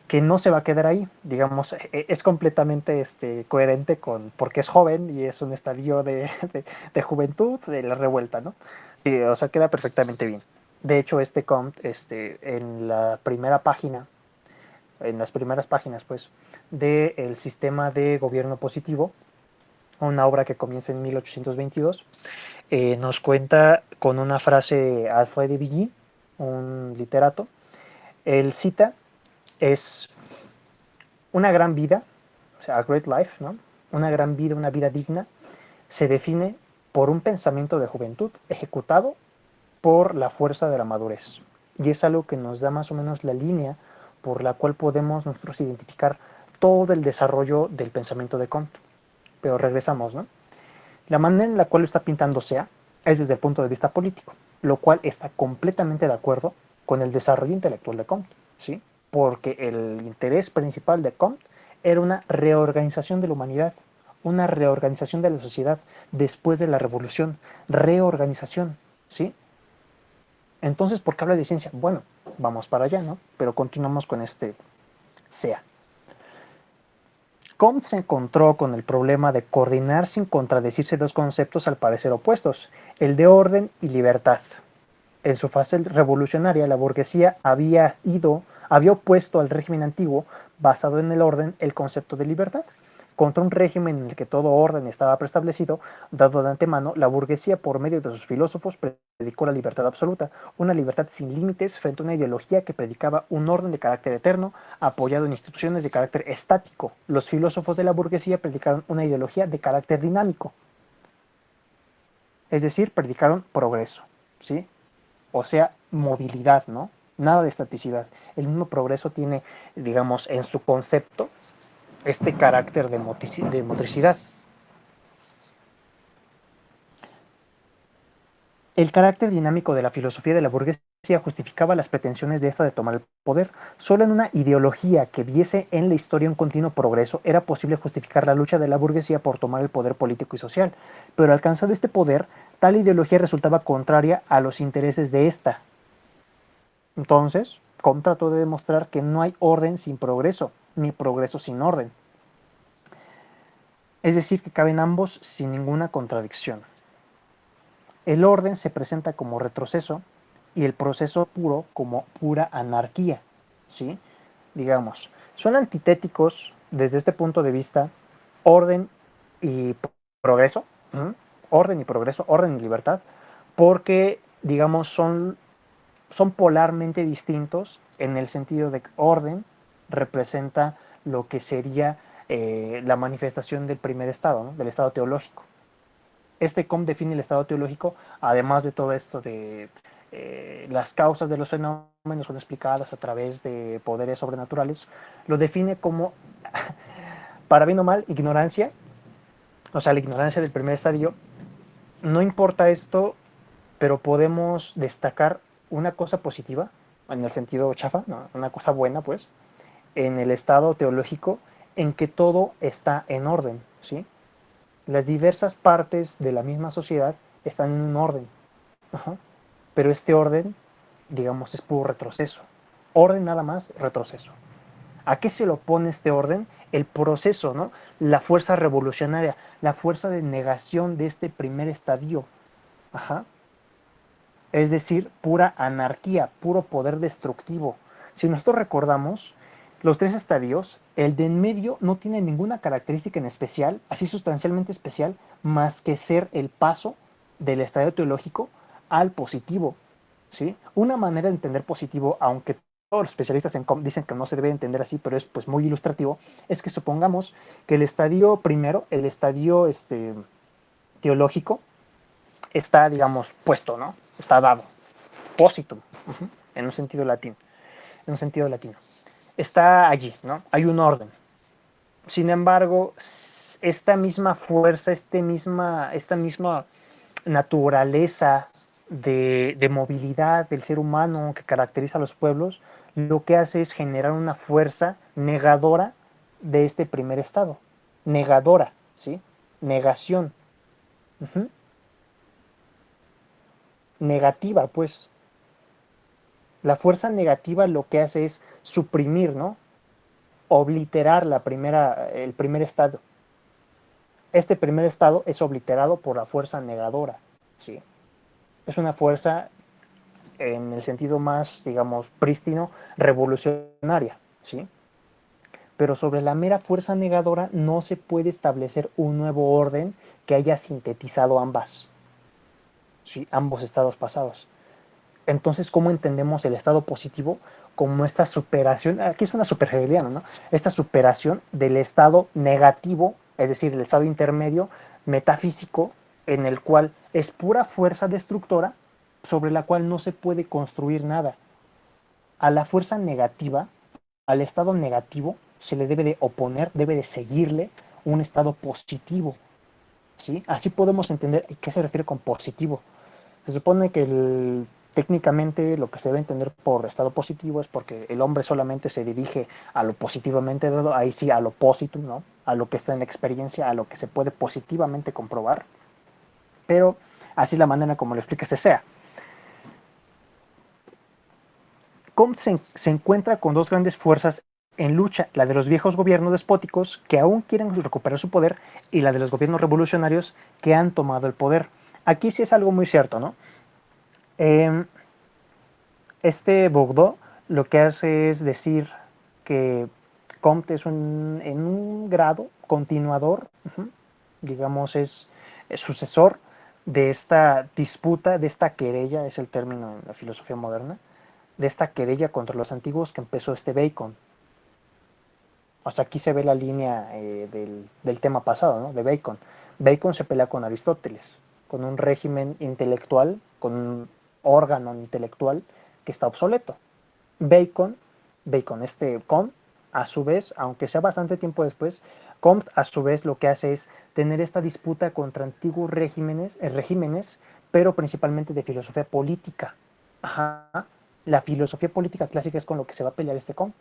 que no se va a quedar ahí, digamos, es completamente coherente con, porque es joven y es un estadio de juventud, de la revuelta, ¿no? Sí, o sea, queda perfectamente bien. De hecho, Comte, en la primera página, en las primeras páginas, pues, del sistema de gobierno positivo, una obra que comienza en 1822, nos cuenta con una frase Alfred de Villy, un literato. Él cita, es una gran vida, o sea, a great life, ¿no? Una gran vida, una vida digna, se define por un pensamiento de juventud ejecutado por la fuerza de la madurez. Y es algo que nos da más o menos la línea por la cual podemos nosotros identificar todo el desarrollo del pensamiento de Comte. Pero regresamos, ¿no? La manera en la cual lo está pintando Sea es desde el punto de vista político, lo cual está completamente de acuerdo con el desarrollo intelectual de Comte, ¿sí? Porque el interés principal de Comte era una reorganización de la humanidad, una reorganización de la sociedad después de la revolución, reorganización, ¿sí? Entonces, ¿por qué habla de ciencia? Bueno, vamos para allá, ¿no? Pero continuamos con Sea. Comte se encontró con el problema de coordinar sin contradecirse dos conceptos al parecer opuestos, el de orden y libertad. En su fase revolucionaria, la burguesía había opuesto al régimen antiguo, basado en el orden, el concepto de libertad. Contra un régimen en el que todo orden estaba preestablecido, dado de antemano, la burguesía, por medio de sus filósofos, predicó la libertad absoluta, una libertad sin límites frente a una ideología que predicaba un orden de carácter eterno, apoyado en instituciones de carácter estático. Los filósofos de la burguesía predicaron una ideología de carácter dinámico, es decir, predicaron progreso, ¿sí? O sea, movilidad, ¿no? Nada de estaticidad. El mismo progreso tiene, digamos, en su concepto, este carácter de motricidad. El carácter dinámico de la filosofía de la burguesía justificaba las pretensiones de esta de tomar el poder. Solo en una ideología que viese en la historia un continuo progreso era posible justificar la lucha de la burguesía por tomar el poder político y social. Pero alcanzado este poder, tal ideología resultaba contraria a los intereses de esta. Entonces, Comte trató de demostrar que no hay orden sin progreso, ni progreso sin orden. Es decir, que caben ambos sin ninguna contradicción. El orden se presenta como retroceso y el proceso puro como pura anarquía, ¿sí? Digamos, son antitéticos desde este punto de vista, orden y progreso, orden y progreso, orden y libertad, porque, digamos, son polarmente distintos en el sentido de que orden representa lo que sería la manifestación del primer estado, ¿no? Del estado teológico. Comte define el estado teológico, además de todo esto de las causas de los fenómenos son explicadas a través de poderes sobrenaturales, lo define como, para bien o mal, ignorancia, o sea, la ignorancia del primer estadio. No importa esto, pero podemos destacar una cosa positiva, en el sentido chafa, ¿no? Una cosa buena, pues, en el estado teológico, en que todo está en orden, ¿sí? Las diversas partes de la misma sociedad están en un orden, pero este orden, digamos, es puro retroceso. Orden nada más, retroceso. ¿A qué se le opone este orden? El proceso, ¿no? La fuerza revolucionaria, la fuerza de negación de este primer estadio. Es decir, pura anarquía, puro poder destructivo. Si nosotros recordamos, los tres estadios, el de en medio no tiene ninguna característica en especial, así sustancialmente especial, más que ser el paso del estadio teológico al positivo, ¿sí? Una manera de entender positivo, aunque todos los especialistas en dicen que no se debe entender así, pero es pues muy ilustrativo, es que supongamos que el estadio primero, el estadio teológico, está, digamos, puesto, ¿no? Está dado, positum, en un sentido latino. está allí, ¿no? Hay un orden. Sin embargo, esta misma fuerza, esta misma naturaleza de movilidad del ser humano que caracteriza a los pueblos, lo que hace es generar una fuerza negadora de este primer estado. Negadora, ¿sí? Negación. Uh-huh. Negativa, pues. La fuerza negativa lo que hace es suprimir, ¿no? Obliterar el primer estado. Este primer estado es obliterado por la fuerza negadora, ¿sí? Es una fuerza, en el sentido más, digamos, prístino, revolucionaria, ¿sí? Pero sobre la mera fuerza negadora no se puede establecer un nuevo orden que haya sintetizado ambas, ¿sí? Ambos estados pasados. Entonces, ¿cómo entendemos el estado positivo? Como esta superación, aquí es una super hegeliana, ¿no? Esta superación del estado negativo, es decir, el estado intermedio metafísico, en el cual es pura fuerza destructora, sobre la cual no se puede construir nada. A la fuerza negativa, al estado negativo, se le debe de oponer, debe de seguirle un estado positivo, ¿sí? Así podemos entender qué se refiere con positivo. Se supone que técnicamente lo que se debe entender por estado positivo es porque el hombre solamente se dirige a lo positivamente dado, ahí sí a lo positivo, ¿no? A lo que está en la experiencia, a lo que se puede positivamente comprobar, pero así la manera como lo explica este sea. Comte se encuentra con dos grandes fuerzas en lucha, la de los viejos gobiernos despóticos que aún quieren recuperar su poder y la de los gobiernos revolucionarios que han tomado el poder. Aquí sí es algo muy cierto, ¿no? Este Bourdieu lo que hace es decir que Comte es en un grado continuador, digamos, es sucesor de esta disputa, de esta querella, es el término en la filosofía moderna, de esta querella contra los antiguos que empezó este Bacon. O sea, aquí se ve la línea del tema pasado, ¿no? De Bacon. Bacon se pelea con Aristóteles, con un régimen intelectual, con un órgano intelectual que está obsoleto. Bacon, Comte, a su vez, aunque sea bastante tiempo después, Comte a su vez lo que hace es tener esta disputa contra antiguos regímenes, pero principalmente de filosofía política. Ajá. La filosofía política clásica es con lo que se va a pelear este Comte.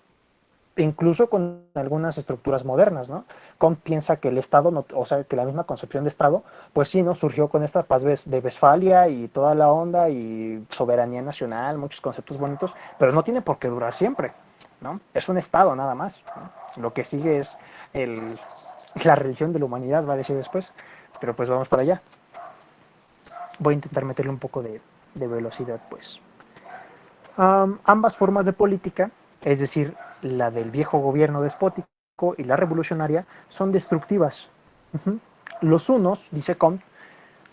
Incluso con algunas estructuras modernas, ¿no? Comte piensa que el Estado, no, o sea, que la misma concepción de Estado, pues sí, ¿no? Surgió con esta paz de Westfalia y toda la onda y soberanía nacional, muchos conceptos bonitos, pero no tiene por qué durar siempre, ¿no? Es un Estado nada más, ¿no? Lo que sigue es la religión de la humanidad, va a decir después, pero pues vamos para allá. Voy a intentar meterle un poco de velocidad, pues. Ambas formas de política, es decir, la del viejo gobierno despótico y la revolucionaria, son destructivas. Los unos, dice Comte,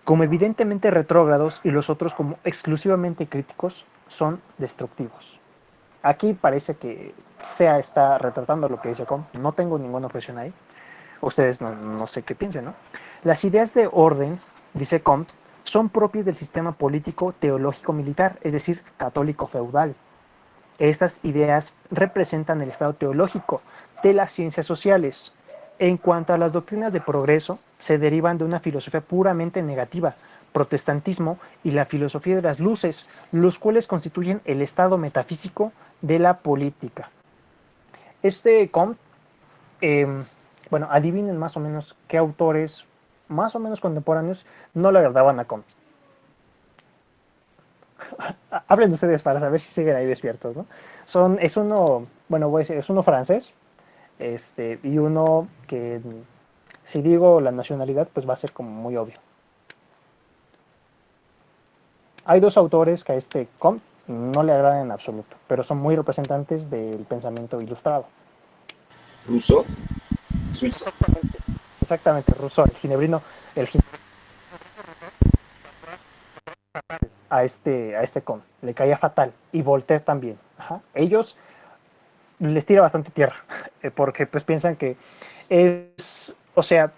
como evidentemente retrógrados y los otros como exclusivamente críticos, son destructivos. Aquí parece que Sea está retratando lo que dice Comte. No tengo ninguna objeción ahí. Ustedes no sé qué piensen, ¿no? Las ideas de orden, dice Comte, son propias del sistema político teológico militar, es decir, católico feudal. Estas ideas representan el estado teológico de las ciencias sociales. En cuanto a las doctrinas de progreso, se derivan de una filosofía puramente negativa, protestantismo y la filosofía de las luces, los cuales constituyen el estado metafísico de la política. Este Comte, bueno, adivinen más o menos qué autores más o menos contemporáneos no le agradaban a Comte. Hablen ustedes para saber si siguen ahí despiertos, ¿no? Es uno, bueno, voy a decir, es uno francés, y uno que, si digo la nacionalidad, pues va a ser como muy obvio. Hay dos autores que a este Comte no le agradan en absoluto, pero son muy representantes del pensamiento ilustrado. Rousseau, suizo. Exactamente, Rousseau, el ginebrino a este Comte, le caía fatal, y Voltaire también. Ajá. Ellos les tira bastante tierra, porque pues piensan que o sea,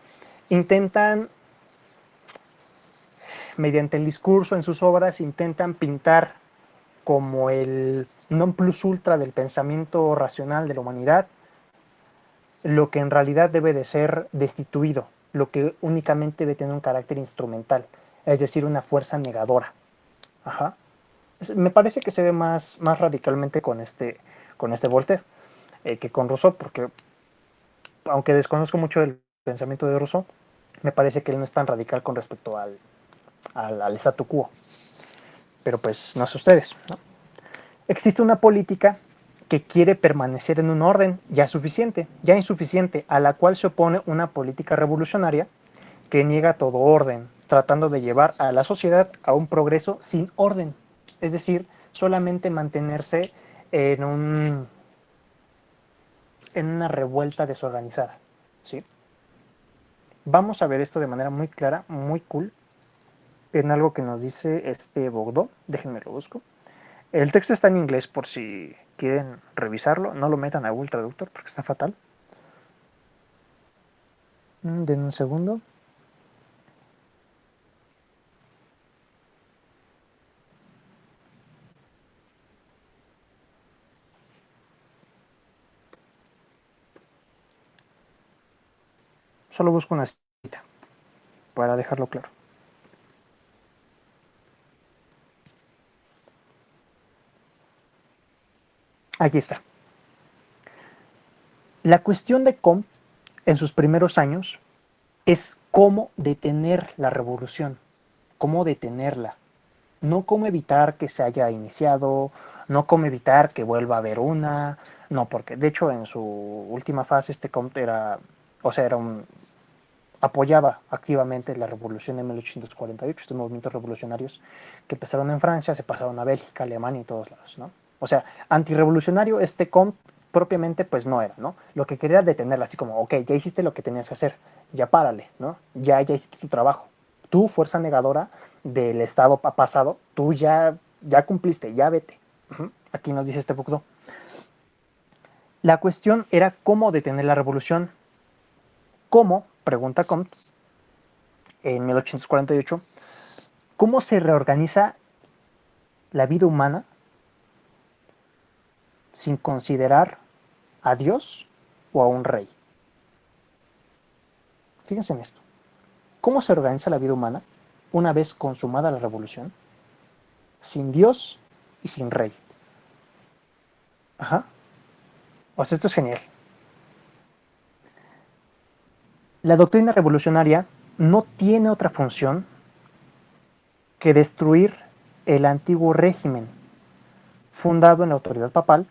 intentan, mediante el discurso en sus obras, intentan pintar como el non plus ultra del pensamiento racional de la humanidad, lo que en realidad debe de ser destituido, lo que únicamente debe tener un carácter instrumental, es decir, una fuerza negadora. Ajá. Me parece que se ve más radicalmente con este Voltaire que con Rousseau, porque aunque desconozco mucho el pensamiento de Rousseau, me parece que él no es tan radical con respecto al statu quo. Pero pues no sé ustedes, ¿no? Existe una política que quiere permanecer en un orden ya insuficiente, a la cual se opone una política revolucionaria que niega todo orden, tratando de llevar a la sociedad a un progreso sin orden, es decir, solamente mantenerse en una revuelta desorganizada, ¿sí? Vamos a ver esto de manera muy clara, muy cool, en algo que nos dice Bourdieu. Déjenme lo busco. El texto está en inglés por si quieren revisarlo. No lo metan a Google Traductor porque está fatal. Den un segundo. Solo busco una cita para dejarlo claro. Aquí está. La cuestión de Comte en sus primeros años es cómo detener la revolución, cómo detenerla, no cómo evitar que se haya iniciado, no cómo evitar que vuelva a haber una, no, porque de hecho en su última fase Comte apoyaba activamente la revolución de 1848, estos movimientos revolucionarios que empezaron en Francia, se pasaron a Bélgica, Alemania y todos lados, ¿no? O sea, antirrevolucionario Comte propiamente pues no era, ¿no? Lo que quería era detenerla, así como, ok, ya hiciste lo que tenías que hacer, ya párale, ¿no? Ya hiciste tu trabajo. Tú, fuerza negadora del Estado pasado, tú ya cumpliste, ya vete. Aquí nos dice Bourdieu. La cuestión era cómo detener la revolución. ¿Cómo? Pregunta Comte en 1848. ¿Cómo se reorganiza la vida humana sin considerar a Dios o a un rey? Fíjense en esto. ¿Cómo se organiza la vida humana una vez consumada la revolución sin Dios y sin rey? Ajá. O sea, esto es genial. La doctrina revolucionaria no tiene otra función que destruir el antiguo régimen fundado en la autoridad papal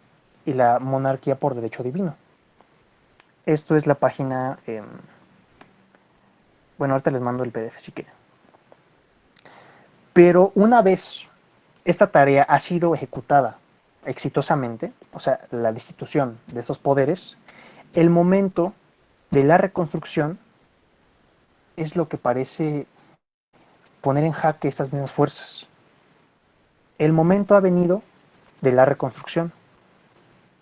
y la monarquía por derecho divino. Esto es la página, bueno, ahorita les mando el PDF si quieren. Pero una vez esta tarea ha sido ejecutada exitosamente, o sea, la destitución de esos poderes, el momento de la reconstrucción es lo que parece poner en jaque estas mismas fuerzas. El momento ha venido de la reconstrucción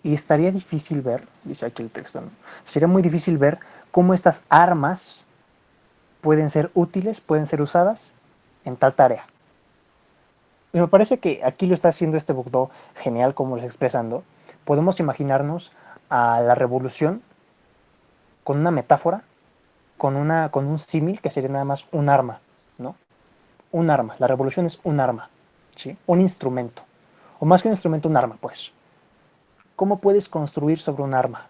y estaría difícil ver, dice aquí el texto, ¿no? Sería muy difícil ver cómo estas armas pueden ser útiles, pueden ser usadas en tal tarea. Y me parece que aquí lo está haciendo Bourdieu genial, como lo está expresando. Podemos imaginarnos a la revolución con una metáfora, con un símil que sería nada más un arma, ¿no? Un arma. La revolución es un arma, ¿sí? Un instrumento. O más que un instrumento, un arma, pues. ¿Cómo puedes construir sobre un arma?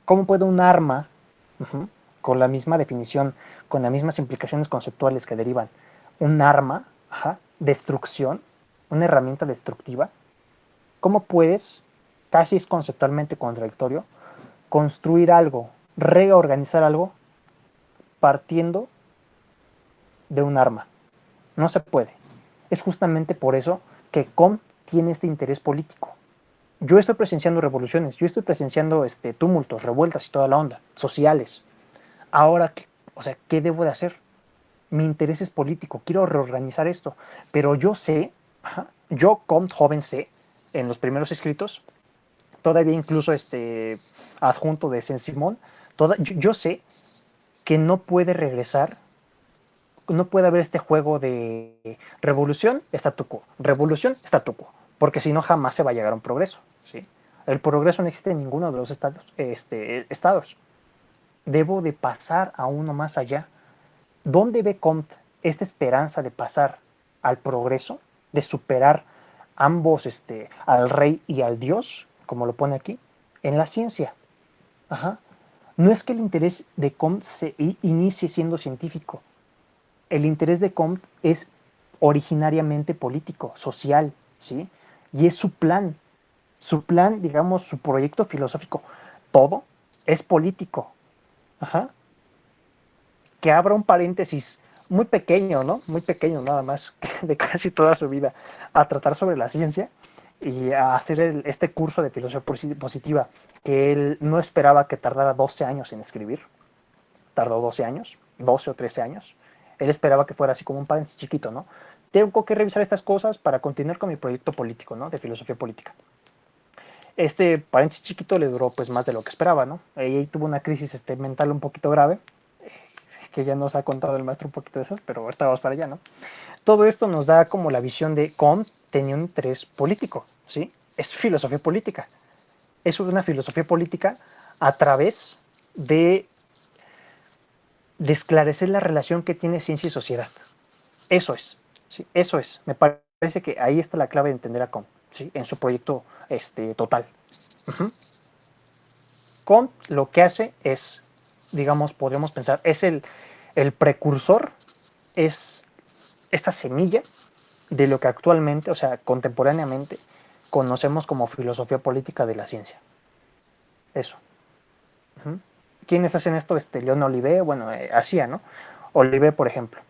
¿Cómo puede un arma, con la misma definición, con las mismas implicaciones conceptuales que derivan, un arma, destrucción, una herramienta destructiva? ¿Cómo puedes, casi es conceptualmente contradictorio, construir algo, reorganizar algo partiendo de un arma? No se puede. Es justamente por eso que Comte tiene este interés político. Yo estoy presenciando revoluciones, yo estoy presenciando tumultos, revueltas y toda la onda, sociales. Ahora, ¿qué debo de hacer? Mi interés es político, quiero reorganizar esto, pero yo sé, yo Comte joven sé, en los primeros escritos, todavía incluso adjunto de Saint-Simon, yo sé que no puede regresar, no puede haber este juego de revolución, statu quo, porque si no jamás se va a llegar a un progreso, ¿sí? El progreso no existe en ninguno de los estados. Debo de pasar a uno más allá. ¿Dónde ve Comte esta esperanza de pasar al progreso, de superar ambos, al rey y al dios, como lo pone aquí? En la ciencia. Ajá. No es que el interés de Comte se inicie siendo científico. El interés de Comte es originariamente político, social, ¿sí? Y es su plan, digamos, su proyecto filosófico, todo es político. Ajá. Que abra un paréntesis muy pequeño, ¿no? Muy pequeño nada más, de casi toda su vida, a tratar sobre la ciencia y a hacer este curso de filosofía positiva, que él no esperaba que tardara 12 años en escribir. Tardó 12 años, 12 o 13 años. Él esperaba que fuera así como un paréntesis chiquito, ¿no? Tengo que revisar estas cosas para continuar con mi proyecto político, ¿no? De filosofía política. Este paréntesis chiquito le duró pues más de lo que esperaba, ¿no? Ahí tuvo una crisis mental un poquito grave, que ya nos ha contado el maestro un poquito de eso, pero estábamos para allá, ¿no? Todo esto nos da como la visión de Comte tenía un interés político, ¿sí? Es filosofía política. Es una filosofía política a través de esclarecer la relación que tiene ciencia y sociedad. Eso es, ¿sí? Eso es. Me parece que ahí está la clave de entender a Comte, ¿sí? En su proyecto total. Comte lo que hace es, digamos, podríamos pensar, es el precursor, es esta semilla de lo que actualmente, o sea, contemporáneamente, conocemos como filosofía política de la ciencia. Eso. ¿Quiénes hacen esto? León Olivet, bueno, hacía, ¿no? Olivet, por ejemplo,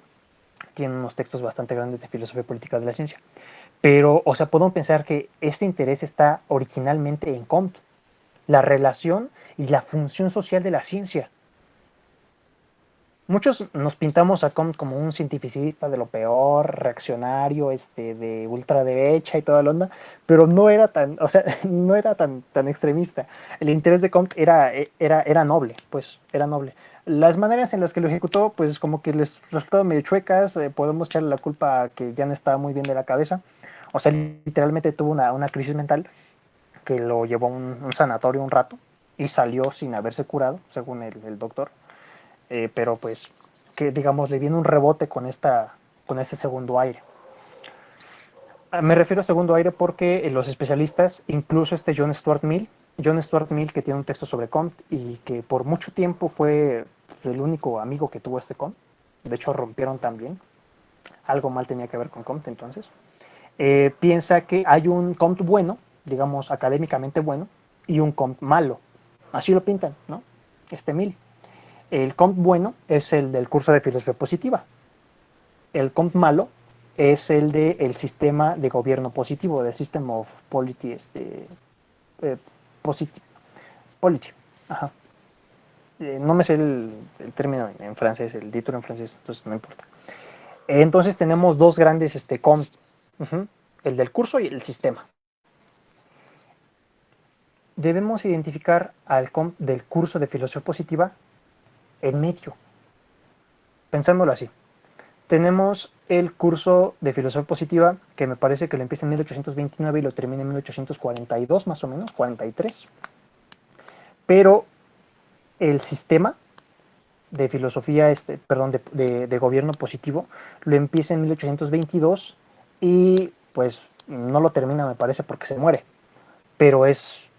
tiene unos textos bastante grandes de filosofía política de la ciencia. Pero, o sea, podemos pensar que este interés está originalmente en Comte, la relación y la función social de la ciencia. Muchos nos pintamos a Comte como un cientificista de lo peor, reaccionario, de ultraderecha y toda la onda, pero no era tan, o sea, no era tan extremista. El interés de Comte era noble, pues, era noble. Las maneras en las que lo ejecutó, pues como que les resultaron medio chuecas, podemos echarle la culpa a que ya no estaba muy bien de la cabeza. O sea, literalmente tuvo una crisis mental que lo llevó a un sanatorio un rato y salió sin haberse curado, según el doctor. Pero pues que digamos le viene un rebote con ese segundo aire. Me refiero a segundo aire porque los especialistas, incluso John Stuart Mill, que tiene un texto sobre Comte y que por mucho tiempo fue el único amigo que tuvo Comte, de hecho rompieron también, algo mal tenía que ver con Comte entonces, piensa que hay un Comte bueno, digamos académicamente bueno, y un Comte malo, así lo pintan, ¿no? Mill. El Comte bueno es el del curso de filosofía positiva. El Comte malo es el del sistema de gobierno positivo, del System of Polity, polity. Ajá. No me sé el término en francés, el título en francés, entonces no importa. Entonces tenemos dos grandes Comte, el del curso y el sistema. Debemos identificar al Comte del curso de filosofía positiva en medio, pensándolo así. Tenemos el curso de filosofía positiva, que me parece que lo empieza en 1829 y lo termina en 1842, más o menos, 43. Pero el sistema de filosofía, de gobierno positivo, lo empieza en 1822 y pues no lo termina, me parece, porque se muere. Pero es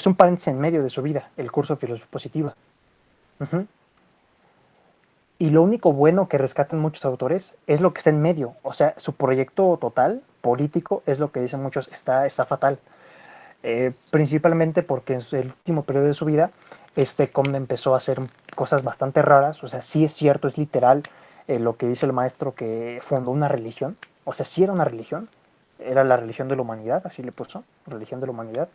un paréntesis en medio de su vida, el curso de filosofía positiva. Y lo único bueno que rescatan muchos autores es lo que está en medio. O sea, su proyecto total, político, es lo que dicen muchos, está fatal. Principalmente porque en el último periodo de su vida, Comte empezó a hacer cosas bastante raras. O sea, sí es cierto, es literal lo que dice el maestro, que fundó una religión. O sea, sí era una religión. Era la religión de la humanidad, así le puso, religión de la humanidad.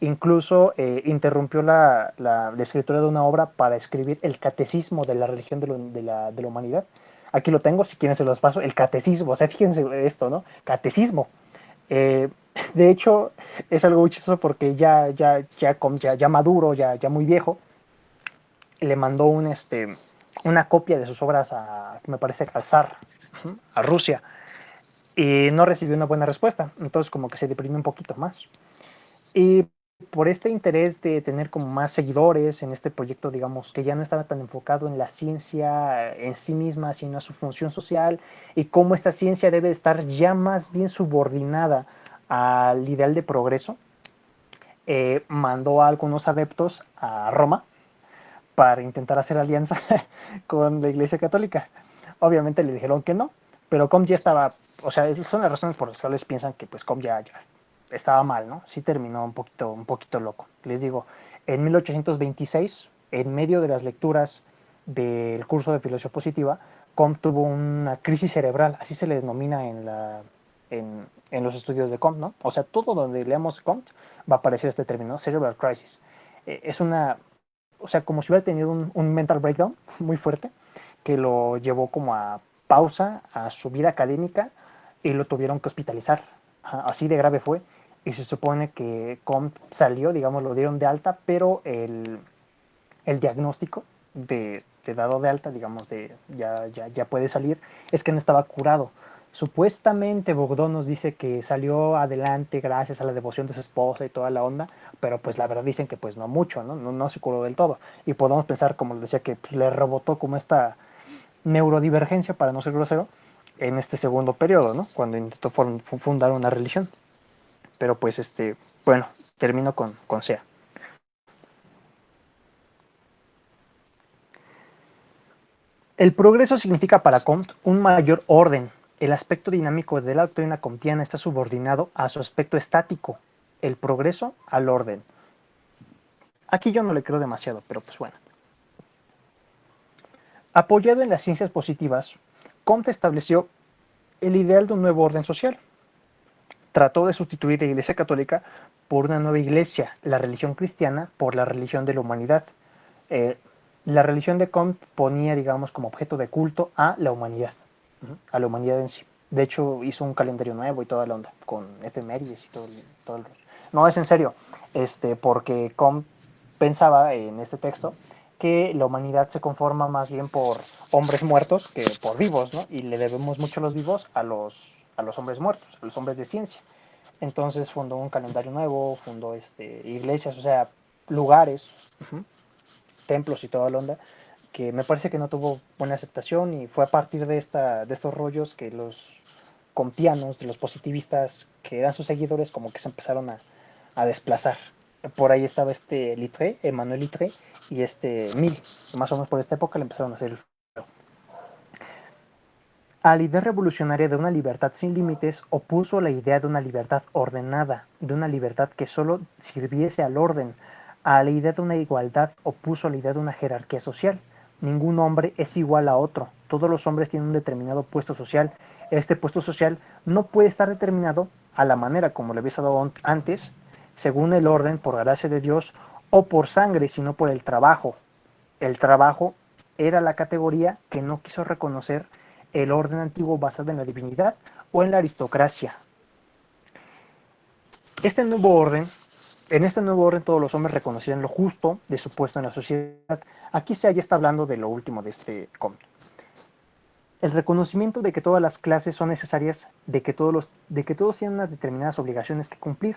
Incluso interrumpió la escritura de una obra para escribir el catecismo de la religión de la humanidad. Aquí lo tengo, si quieren se los paso. El catecismo, o sea, fíjense esto, ¿no? Catecismo. De hecho, es algo muy chistoso porque ya maduro, ya muy viejo, le mandó una copia de sus obras me parece, al zar, a Rusia. y no recibió una buena respuesta, entonces como que se deprimió un poquito más. Y por este interés de tener como más seguidores en este proyecto, digamos, que ya no estaba tan enfocado en la ciencia en sí misma, sino a su función social y cómo esta ciencia debe estar ya más bien subordinada al ideal de progreso, mandó a algunos adeptos a Roma para intentar hacer alianza con la Iglesia Católica. Obviamente le dijeron que no, pero Comte ya estaba, o sea, son las razones por las cuales piensan que pues Comte ya estaba mal, ¿no? Sí terminó un poquito loco. Les digo, en 1826, en medio de las lecturas del curso de filosofía positiva, Comte tuvo una crisis cerebral, así se le denomina en los estudios de Comte, ¿no? O sea, todo donde leamos Comte va a aparecer este término, cerebral crisis. Es una, o sea, como si hubiera tenido un mental breakdown muy fuerte, que lo llevó como a pausa a su vida académica y lo tuvieron que hospitalizar. Así de grave fue. Y se supone que Comte salió, digamos, lo dieron de alta, pero el diagnóstico de dado de alta, digamos, de ya puede salir, es que no estaba curado. Supuestamente Bourdieu nos dice que salió adelante gracias a la devoción de su esposa y toda la onda, pero pues la verdad dicen que pues no mucho, no se curó del todo. Y podemos pensar, como les decía, que pues, le rebotó como esta neurodivergencia, para no ser grosero, en este segundo periodo, ¿no? Cuando intentó fundar una religión. Pero pues bueno, termino con SEA. El progreso significa para Comte un mayor orden. El aspecto dinámico de la doctrina comtiana está subordinado a su aspecto estático, el progreso al orden. Aquí yo no le creo demasiado, pero pues bueno. Apoyado en las ciencias positivas, Comte estableció el ideal de un nuevo orden social. Trató de sustituir la Iglesia Católica por una nueva iglesia, la religión cristiana por la religión de la humanidad. La religión de Comte ponía, digamos, como objeto de culto a la humanidad en sí. De hecho, hizo un calendario nuevo y toda la onda, con efemérides y todo el rollo. No, es en serio, porque Comte pensaba en este texto que la humanidad se conforma más bien por hombres muertos que por vivos, ¿no? Y le debemos mucho a los vivos a los hombres muertos, a los hombres de ciencia. Entonces fundó un calendario nuevo, fundó iglesias, o sea, lugares, templos y toda la onda, que me parece que no tuvo buena aceptación y fue a partir de estos rollos que los comtianos, de los positivistas que eran sus seguidores, como que se empezaron a desplazar. Por ahí estaba Littré, Emmanuel Littré, y Mill, más o menos por esta época le empezaron a hacer el feo. A la idea revolucionaria de una libertad sin límites opuso la idea de una libertad ordenada, de una libertad que solo sirviese al orden. A la idea de una igualdad opuso la idea de una jerarquía social. Ningún hombre es igual a otro. Todos los hombres tienen un determinado puesto social. Este puesto social no puede estar determinado a la manera como le había dado antes, según el orden, por gracia de Dios, o por sangre, sino por el trabajo. El trabajo era la categoría que no quiso reconocer el orden antiguo basado en la divinidad o en la aristocracia. En este nuevo orden todos los hombres reconocían lo justo de su puesto en la sociedad. Aquí se está hablando de lo último de este Comte. El reconocimiento de que todas las clases son necesarias, de que todos tienen unas determinadas obligaciones que cumplir.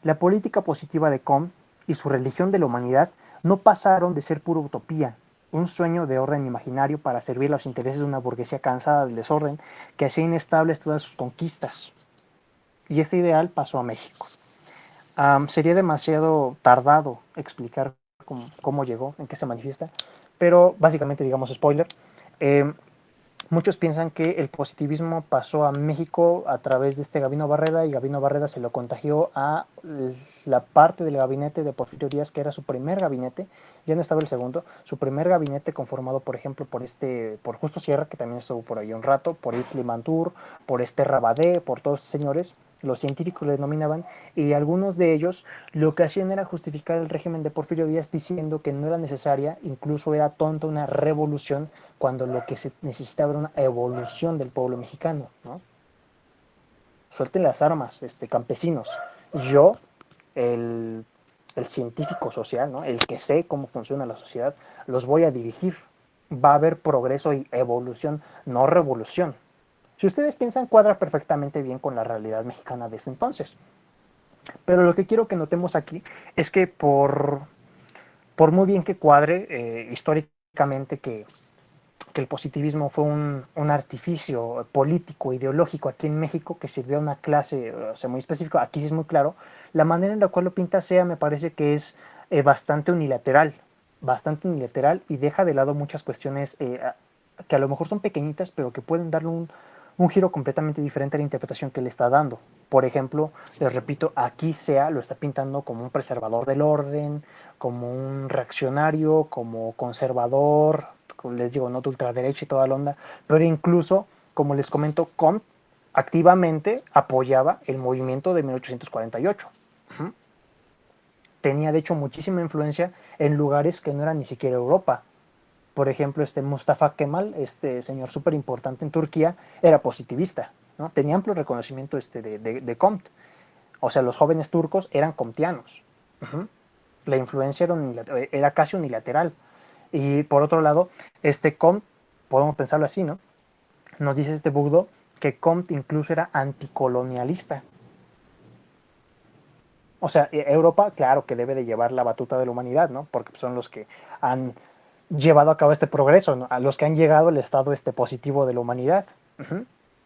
La política positiva de Comte y su religión de la humanidad no pasaron de ser pura utopía, un sueño de orden imaginario para servir los intereses de una burguesía cansada del desorden que hacía inestables todas sus conquistas. Y este ideal pasó a México. Sería demasiado tardado explicar cómo llegó, en qué se manifiesta, pero básicamente, digamos, spoiler, muchos piensan que el positivismo pasó a México a través de Gabino Barreda, y Gabino Barreda se lo contagió a la parte del gabinete de Porfirio Díaz, que era su primer gabinete, ya no estaba el segundo, su primer gabinete conformado, por ejemplo, por Justo Sierra, que también estuvo por ahí un rato, por Itli Mantur, por Rabadé, por todos estos señores, los científicos le denominaban, y algunos de ellos lo que hacían era justificar el régimen de Porfirio Díaz diciendo que no era necesaria, incluso era tonta una revolución, cuando lo que se necesitaba era una evolución del pueblo mexicano, ¿no? Suelten las armas, campesinos. Yo, el científico social, ¿no? El que sé cómo funciona la sociedad, los voy a dirigir. Va a haber progreso y evolución, no revolución. Si ustedes piensan, cuadra perfectamente bien con la realidad mexicana de ese entonces. Pero lo que quiero que notemos aquí es que por muy bien que cuadre históricamente que el positivismo fue un artificio político, ideológico aquí en México que sirvió a una clase, o sea, muy específica, aquí sí es muy claro, la manera en la cual lo pinta Sea me parece que es bastante unilateral y deja de lado muchas cuestiones que a lo mejor son pequeñitas, pero que pueden darle un giro completamente diferente a la interpretación que le está dando. Por ejemplo, les repito, aquí Sea lo está pintando como un preservador del orden, como un reaccionario, como conservador, les digo, no de ultraderecha y toda la onda, pero incluso, como les comento, Comte activamente apoyaba el movimiento de 1848. Tenía de hecho muchísima influencia en lugares que no eran ni siquiera Europa. Por ejemplo, Mustafa Kemal, este señor súper importante en Turquía, era positivista, ¿no? Tenía amplio reconocimiento de Comte. O sea, los jóvenes turcos eran comtianos. La influencia era casi unilateral. Y por otro lado, Comte, podemos pensarlo así, ¿no? Nos dice Bourdieu que Comte incluso era anticolonialista. O sea, Europa, claro que debe de llevar la batuta de la humanidad, ¿no? Porque son los que han llevado a cabo este progreso, ¿no? A los que han llegado al estado positivo de la humanidad.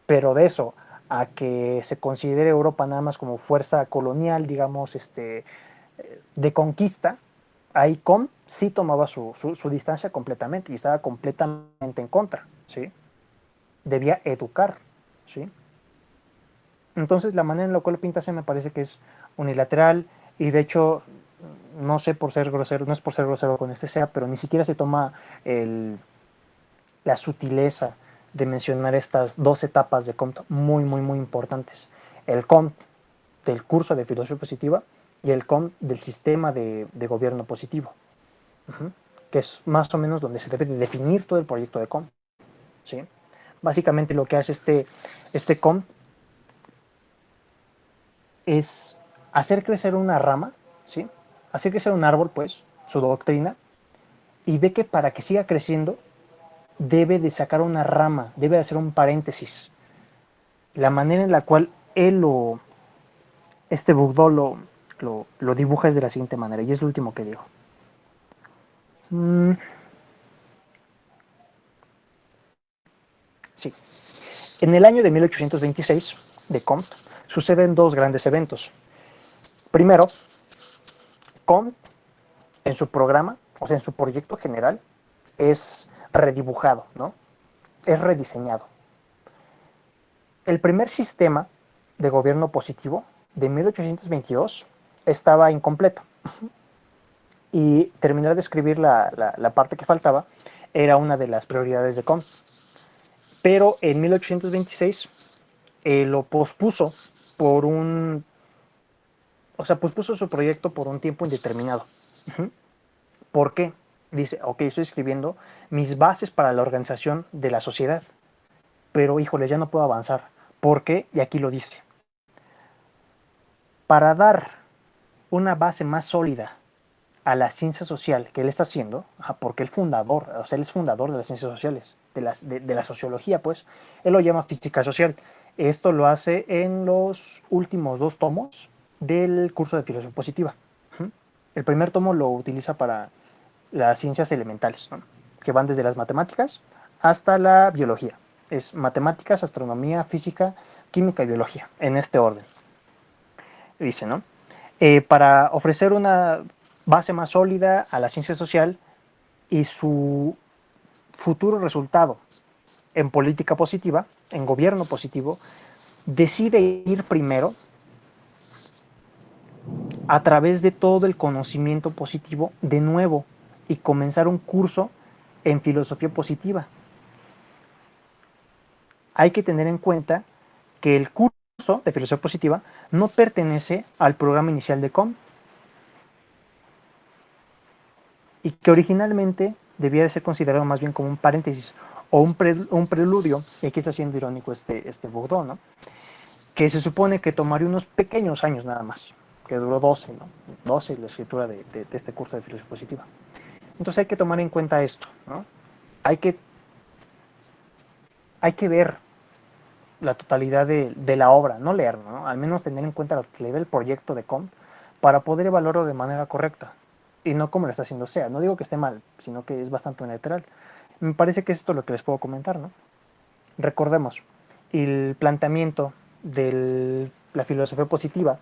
Pero de eso a que se considere Europa nada más como fuerza colonial, digamos, de conquista, ahí Comte sí tomaba su distancia completamente y estaba completamente en contra, ¿sí? Debía educar, ¿sí? Entonces la manera en la cual pinta me parece que es unilateral y de hecho no sé por ser grosero, no es por ser grosero con Sea, pero ni siquiera se toma la sutileza de mencionar estas dos etapas de Comte muy, muy, muy importantes. El Comte del curso de filosofía positiva y el Comte del sistema de gobierno positivo, que es más o menos donde se debe de definir todo el proyecto de Comte, ¿sí? Básicamente lo que hace este Comte es hacer crecer una rama, ¿sí? Hacer crecer un árbol, pues, su doctrina, y ve que para que siga creciendo debe de sacar una rama, debe de hacer un paréntesis. La manera en la cual él Bourdieu lo dibuja es de la siguiente manera, y es lo último que digo. Sí. En el año de 1826, de Comte, suceden dos grandes eventos. Primero, Comte, en su programa, o sea, en su proyecto general, es redibujado, ¿no? Es rediseñado. El primer sistema de gobierno positivo de 1822 estaba incompleto. Y terminar de escribir la parte que faltaba era una de las prioridades de Comte. Pero en 1826 lo pospuso por pospuso su proyecto por un tiempo indeterminado. ¿Por qué? Dice, ok, estoy escribiendo mis bases para la organización de la sociedad, pero híjole, ya no puedo avanzar. ¿Por qué? Y aquí lo dice. Para dar una base más sólida a la ciencia social que él está haciendo, porque él es fundador de las ciencias sociales, de la sociología, pues, él lo llama física social. Esto lo hace en los últimos 2 tomos del curso de filosofía positiva. El primer tomo lo utiliza para las ciencias elementales, ¿no? Que van desde las matemáticas hasta la biología. Es matemáticas, astronomía, física, química y biología, en este orden. Dice, ¿no? Para ofrecer una base más sólida a la ciencia social y su futuro resultado en política positiva, en gobierno positivo, decide ir primero a través de todo el conocimiento positivo de nuevo y comenzar un curso en filosofía positiva. Hay que tener en cuenta que el curso de filosofía positiva no pertenece al programa inicial de Comte y que originalmente debía de ser considerado más bien como un paréntesis o un preludio, y aquí está siendo irónico Bourdieu, ¿no? Que se supone que tomaría unos pequeños años nada más, que duró 12, ¿no? 12 la escritura de este curso de filosofía positiva. Entonces hay que tomar en cuenta esto, ¿no? Hay que ver la totalidad de la obra, no leerlo, ¿no? Al menos tener en cuenta la totalidad del proyecto de Comte para poder evaluarlo de manera correcta y no como lo está haciendo SEA. No digo que esté mal, sino que es bastante unilateral. Me parece que es esto lo que les puedo comentar, ¿no? Recordemos, el planteamiento de la filosofía positiva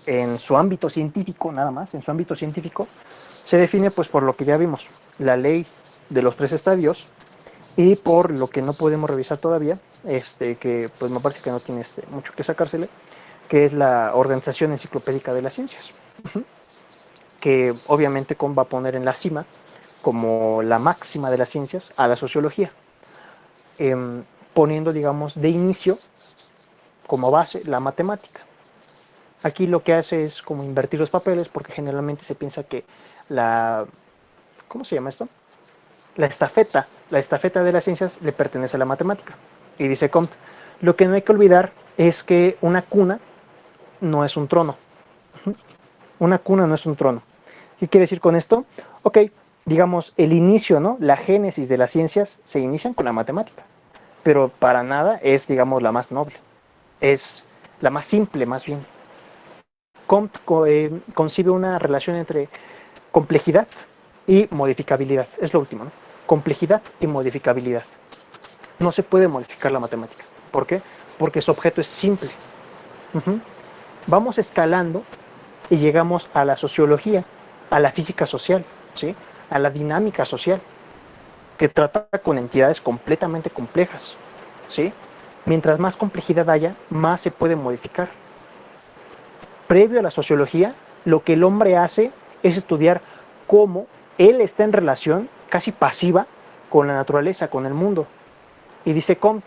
en su ámbito científico, nada más, en su ámbito científico, se define pues por lo que ya vimos, la ley de los 3 estadios, y por lo que no podemos revisar todavía, que pues me parece que no tiene mucho que sacársele, que es la Organización Enciclopédica de las Ciencias, que obviamente va a poner en la cima, como la máxima de las ciencias, a la sociología, poniendo, digamos, de inicio, como base, la matemática. Aquí lo que hace es como invertir los papeles, porque generalmente se piensa que ¿cómo se llama esto? La estafeta de las ciencias le pertenece a la matemática. Y dice Comte, lo que no hay que olvidar es que una cuna no es un trono. Una cuna no es un trono. ¿Qué quiere decir con esto? Ok, digamos, el inicio, ¿no? La génesis de las ciencias se inician con la matemática, pero para nada es, digamos, la más noble. Es la más simple, más bien. Comte concibe una relación entre complejidad y modificabilidad. Es lo último, ¿no? Complejidad y modificabilidad. No se puede modificar la matemática. ¿Por qué? Porque su objeto es simple. Vamos escalando y llegamos a la sociología, a la física social, ¿sí? A la dinámica social, que trata con entidades completamente complejas, ¿sí? Mientras más complejidad haya, más se puede modificar. Previo a la sociología, lo que el hombre hace es estudiar cómo él está en relación casi pasiva con la naturaleza, con el mundo. Y dice Comte,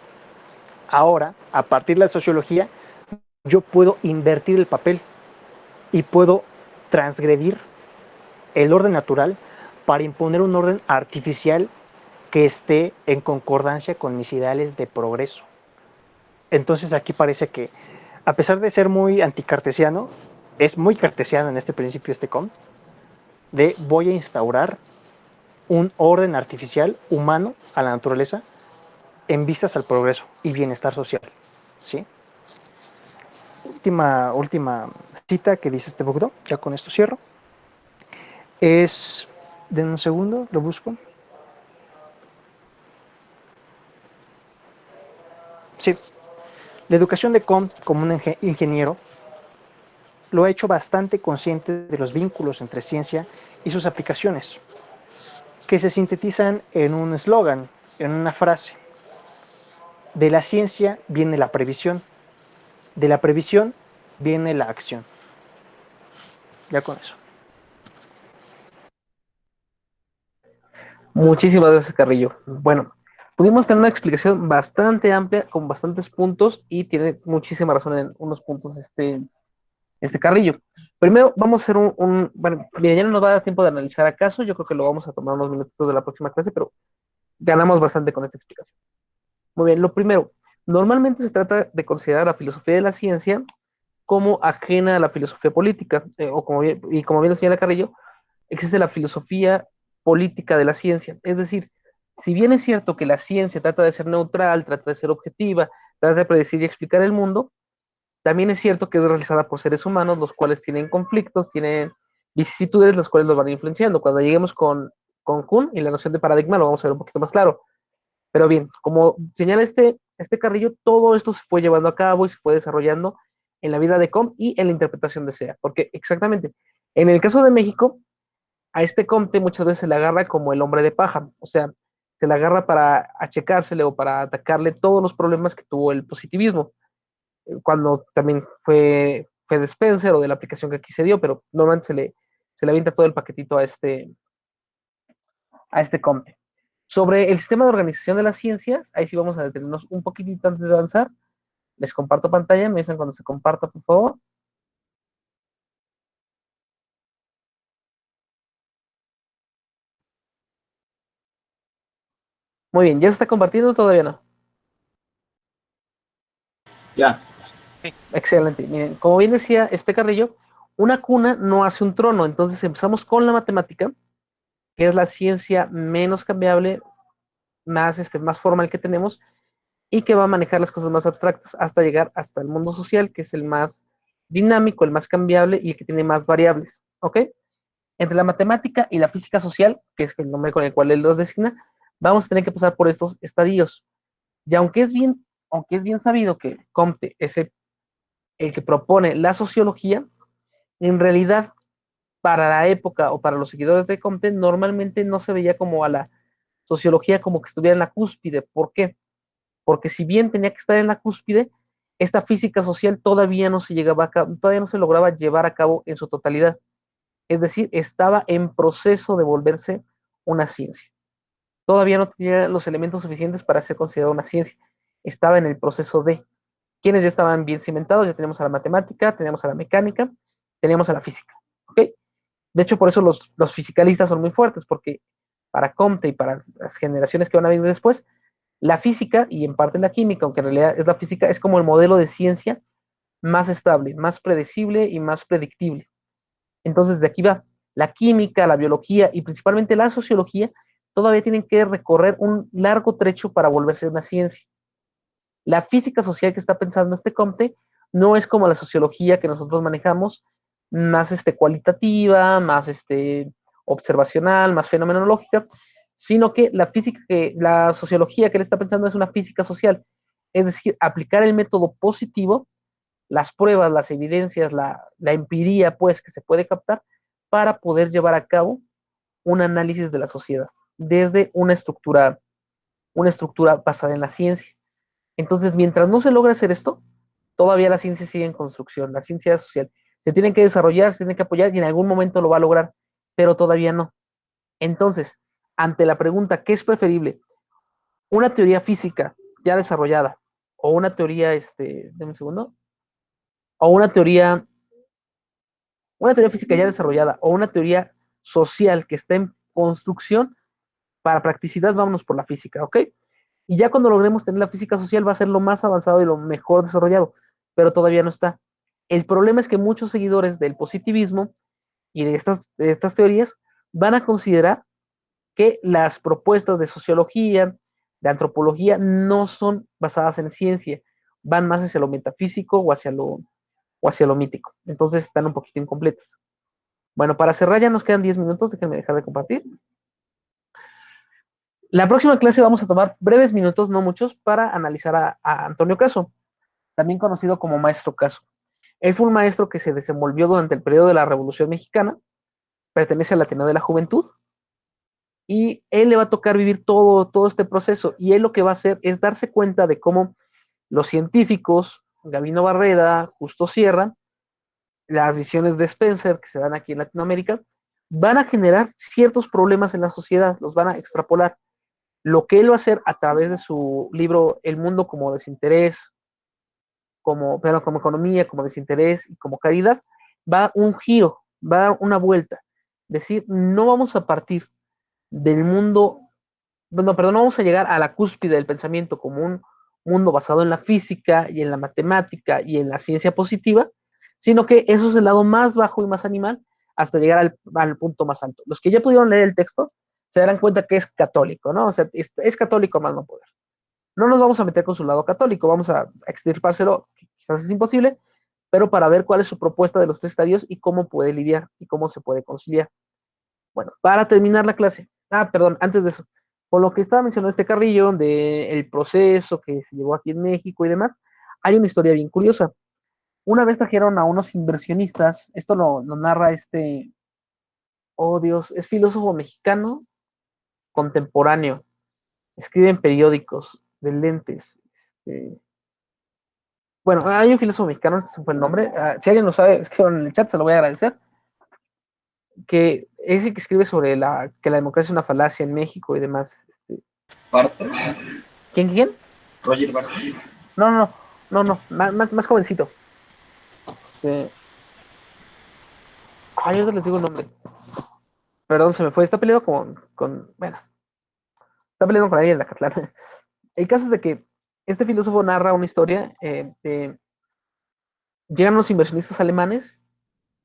ahora, a partir de la sociología, yo puedo invertir el papel y puedo transgredir el orden natural para imponer un orden artificial que esté en concordancia con mis ideales de progreso. Entonces aquí parece que, a pesar de ser muy anticartesiano, es muy cartesiano en este principio Comte, de voy a instaurar un orden artificial humano a la naturaleza en vistas al progreso y bienestar social, ¿sí? Última cita que dice Bourdieu, ya con esto cierro, es, den un segundo, lo busco. Sí, la educación de Comte como un ingeniero lo ha hecho bastante consciente de los vínculos entre ciencia y sus aplicaciones, que se sintetizan en un eslogan, en una frase. De la ciencia viene la previsión, de la previsión viene la acción. Ya con eso. Muchísimas gracias, Carrillo. Bueno, pudimos tener una explicación bastante amplia, con bastantes puntos, y tiene muchísima razón en unos puntos este Carrillo. Primero, vamos a hacer bueno, mira, ya no nos va a dar tiempo de analizar acaso, yo creo que lo vamos a tomar unos minutos de la próxima clase, pero ganamos bastante con esta explicación. Muy bien, lo primero, normalmente se trata de considerar la filosofía de la ciencia como ajena a la filosofía política, como bien lo señala Carrillo, existe la filosofía política de la ciencia. Es decir, si bien es cierto que la ciencia trata de ser neutral, trata de ser objetiva, trata de predecir y explicar el mundo, también es cierto que es realizada por seres humanos, los cuales tienen conflictos, tienen vicisitudes, las cuales los van influenciando. Cuando lleguemos con Kuhn y la noción de paradigma, lo vamos a ver un poquito más claro. Pero bien, como señala este Carrillo, todo esto se fue llevando a cabo y se fue desarrollando en la vida de Comte y en la interpretación de SEA. Porque exactamente, en el caso de México, a Comte muchas veces se le agarra como el hombre de paja. O sea, se le agarra para achecársele o para atacarle todos los problemas que tuvo el positivismo. Cuando también fue de Spencer o de la aplicación que aquí se dio, pero normalmente se le avienta todo el paquetito a Comte. Sobre el sistema de organización de las ciencias, ahí sí vamos a detenernos un poquitito antes de avanzar. Les comparto pantalla, me dicen cuando se comparta, por favor. Muy bien, ¿ya se está compartiendo o todavía no? Ya. Excelente. Miren, como bien decía Carrillo, una cuna no hace un trono. Entonces empezamos con la matemática, que es la ciencia menos cambiable, más formal que tenemos, y que va a manejar las cosas más abstractas hasta llegar hasta el mundo social, que es el más dinámico, el más cambiable y el que tiene más variables, ¿ok? Entre la matemática y la física social, que es el nombre con el cual él los designa, vamos a tener que pasar por estos estadios. Y aunque es bien sabido que Comte es el que propone la sociología, en realidad para la época o para los seguidores de Comte normalmente no se veía como a la sociología como que estuviera en la cúspide. ¿Por qué? Porque si bien tenía que estar en la cúspide, esta física social todavía no se llegaba a cabo, todavía no se lograba llevar a cabo en su totalidad. Es decir, estaba en proceso de volverse una ciencia. Todavía no tenía los elementos suficientes para ser considerada una ciencia. Estaba en el proceso de quienes ya estaban bien cimentados, ya teníamos a la matemática, teníamos a la mecánica, teníamos a la física. ¿Ok? De hecho, por eso los fisicalistas son muy fuertes, porque para Comte y para las generaciones que van a venir después, la física y en parte la química, aunque en realidad es la física, es como el modelo de ciencia más estable, más predecible y más predictible. Entonces, de aquí va, la química, la biología y principalmente la sociología todavía tienen que recorrer un largo trecho para volverse una ciencia. La física social que está pensando este Comte no es como la sociología que nosotros manejamos, más cualitativa, más observacional, más fenomenológica, sino que la sociología que él está pensando es una física social, es decir, aplicar el método positivo, las pruebas, las evidencias, la empiría, pues, que se puede captar para poder llevar a cabo un análisis de la sociedad desde una estructura basada en la ciencia. Entonces, mientras no se logra hacer esto, todavía la ciencia sigue en construcción, la ciencia social. Se tiene que desarrollar, se tiene que apoyar y en algún momento lo va a lograr, pero todavía no. Entonces, ante la pregunta, ¿qué es preferible? ¿Una teoría física ya desarrollada o una teoría, deme un segundo, o una teoría física ya desarrollada o una teoría social que está en construcción? Para practicidad, vámonos por la física, ¿ok? Y ya cuando logremos tener la física social va a ser lo más avanzado y lo mejor desarrollado, pero todavía no está. El problema es que muchos seguidores del positivismo y de estas teorías van a considerar que las propuestas de sociología, de antropología, no son basadas en ciencia, van más hacia lo metafísico o hacia lo mítico. Entonces están un poquito incompletas. Bueno, para cerrar ya nos quedan 10 minutos, déjenme dejar de compartir. La próxima clase vamos a tomar breves minutos, no muchos, para analizar a Antonio Caso, también conocido como Maestro Caso. Él fue un maestro que se desenvolvió durante el periodo de la Revolución Mexicana, pertenece al Ateneo de la Juventud, y él le va a tocar vivir todo este proceso, y él lo que va a hacer es darse cuenta de cómo los científicos, Gabino Barreda, Justo Sierra, las visiones de Spencer que se dan aquí en Latinoamérica, van a generar ciertos problemas en la sociedad, los van a extrapolar. Lo que él va a hacer a través de su libro El mundo como desinterés, como economía, como desinterés y como caridad, va a dar un giro, va a dar una vuelta. Es decir, no vamos a partir del mundo, bueno, perdón, no vamos a llegar a la cúspide del pensamiento como un mundo basado en la física y en la matemática y en la ciencia positiva, sino que eso es el lado más bajo y más animal hasta llegar al punto más alto. Los que ya pudieron leer el texto se darán cuenta que es católico, ¿no? O sea, es católico más no poder. No nos vamos a meter con su lado católico, vamos a extirpárselo, quizás es imposible, pero para ver cuál es su propuesta de los 3 estadios y cómo puede lidiar y cómo se puede conciliar. Bueno, para terminar la clase, perdón, antes de eso, por lo que estaba mencionando este Carrillo, del proceso que se llevó aquí en México y demás, hay una historia bien curiosa. Una vez trajeron a unos inversionistas, esto lo narra oh Dios, es filósofo mexicano contemporáneo, escribe en periódicos de lentes. Bueno, hay un filósofo mexicano, ese fue el nombre. Si alguien lo sabe, escriban en el chat, se lo voy a agradecer. Que es el que escribe sobre que la democracia es una falacia en México y demás. Bartra, ¿Quién? Roger Bartra. No, más jovencito. Ahorita les digo el nombre. Perdón, se me fue. Está peleado bueno, está peleando con alguien de Acatlán. El caso es de que este filósofo narra una historia llegan los inversionistas alemanes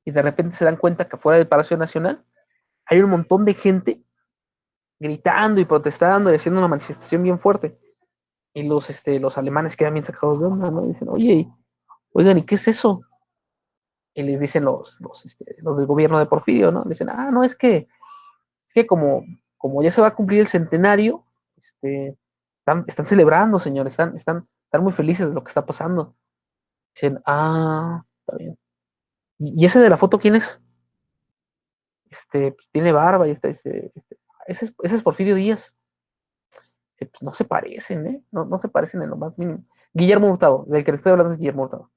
y de repente se dan cuenta que afuera del Palacio Nacional hay un montón de gente gritando y protestando y haciendo una manifestación bien fuerte. Y los alemanes quedan bien sacados de onda, ¿no? Dicen, oigan, ¿y qué es eso? Y les dicen los del gobierno de Porfirio, ¿no? Le dicen, no, es que como ya se va a cumplir el centenario, están celebrando, señores, están muy felices de lo que está pasando. Dicen, está bien. ¿Y ese de la foto quién es? Pues tiene barba y ese es Porfirio Díaz. Pues no se parecen, ¿eh? No se parecen en lo más mínimo. Guillermo Hurtado, del que le estoy hablando es Guillermo Hurtado.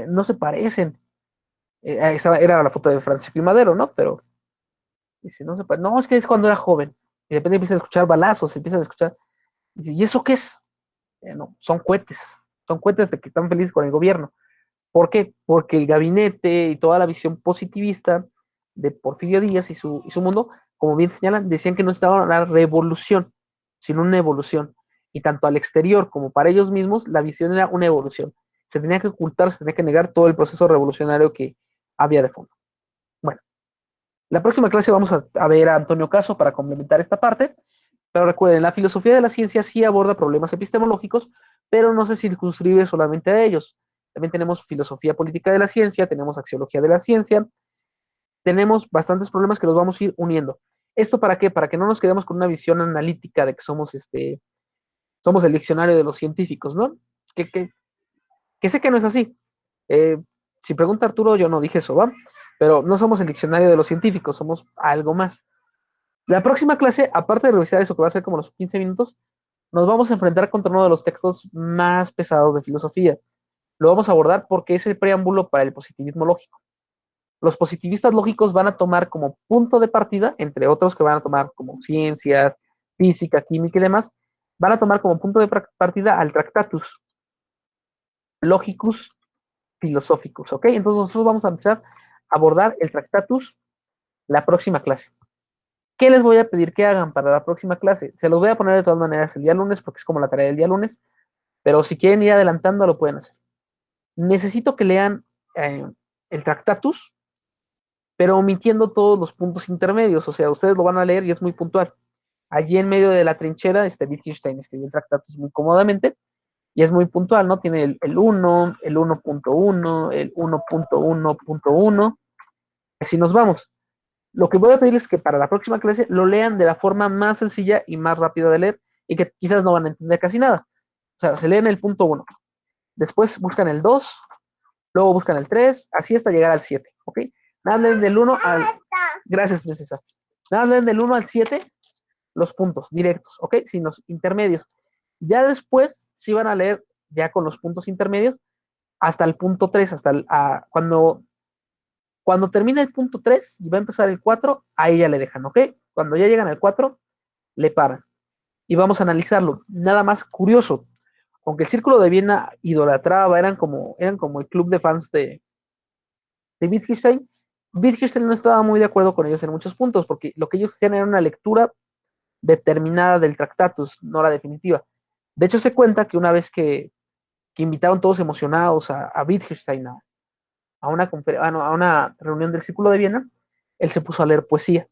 No se parecen. Era la foto de Francisco y Madero, ¿no? Pero dice, no se parece. No, es que es cuando era joven. Y de repente empiezan a escuchar balazos, empiezan a escuchar. Dice, ¿y eso qué es? No, son cohetes. Son cohetes de que están felices con el gobierno. ¿Por qué? Porque el gabinete y toda la visión positivista de Porfirio Díaz y su mundo, como bien señalan, decían que no estaba una revolución, sino una evolución. Y tanto al exterior como para ellos mismos, la visión era una evolución. Se tenía que ocultar, se tenía que negar todo el proceso revolucionario que había de fondo. Bueno, la próxima clase vamos a ver a Antonio Caso para complementar esta parte, pero recuerden, la filosofía de la ciencia sí aborda problemas epistemológicos, pero no se circunscribe solamente a ellos. También tenemos filosofía política de la ciencia, tenemos axiología de la ciencia, tenemos bastantes problemas que los vamos a ir uniendo. ¿Esto para qué? Para que no nos quedemos con una visión analítica de que somos el diccionario de los científicos, ¿no? Que sé que no es así. Si pregunta Arturo, yo no dije eso, ¿va? Pero no somos el diccionario de los científicos, somos algo más. La próxima clase, aparte de revisar eso que va a ser como los 15 minutos, nos vamos a enfrentar contra uno de los textos más pesados de filosofía. Lo vamos a abordar porque es el preámbulo para el positivismo lógico. Los positivistas lógicos van a tomar como punto de partida, entre otros que van a tomar como ciencias, física, química y demás, van a tomar como punto de partida al Tractatus Logicus Philosophicus, ¿ok? Entonces nosotros vamos a empezar a abordar el Tractatus la próxima clase. ¿Qué les voy a pedir que hagan para la próxima clase? Se los voy a poner de todas maneras el día lunes porque es como la tarea del día lunes, pero si quieren ir adelantando lo pueden hacer. Necesito que lean el Tractatus, pero omitiendo todos los puntos intermedios, o sea, ustedes lo van a leer y es muy puntual. Allí en medio de la trinchera, Wittgenstein escribió el Tractatus muy cómodamente y es muy puntual, ¿no? Tiene el 1, el 1.1, el 1.1.1, así nos vamos. Lo que voy a pedir es que para la próxima clase lo lean de la forma más sencilla y más rápida de leer y que quizás no van a entender casi nada. O sea, se leen el punto 1, después buscan el 2, luego buscan el 3, así hasta llegar al 7, ¿ok? Nada leen del 1 al... Gracias, princesa. Nada leen del 1 al 7 los puntos directos, ¿ok? Sin los intermedios. Ya después sí van a leer ya con los puntos intermedios hasta el punto 3, cuando termina el punto 3 y va a empezar el 4, ahí ya le dejan, ¿ok? Cuando ya llegan al 4, le paran. Y vamos a analizarlo. Nada más curioso, aunque el Círculo de Viena idolatraba, eran como el club de fans de Wittgenstein, Wittgenstein no estaba muy de acuerdo con ellos en muchos puntos, porque lo que ellos hacían era una lectura determinada del Tractatus, no la definitiva. De hecho, se cuenta que una vez que invitaron todos emocionados a Wittgenstein a una reunión del Círculo de Viena, él se puso a leer poesía,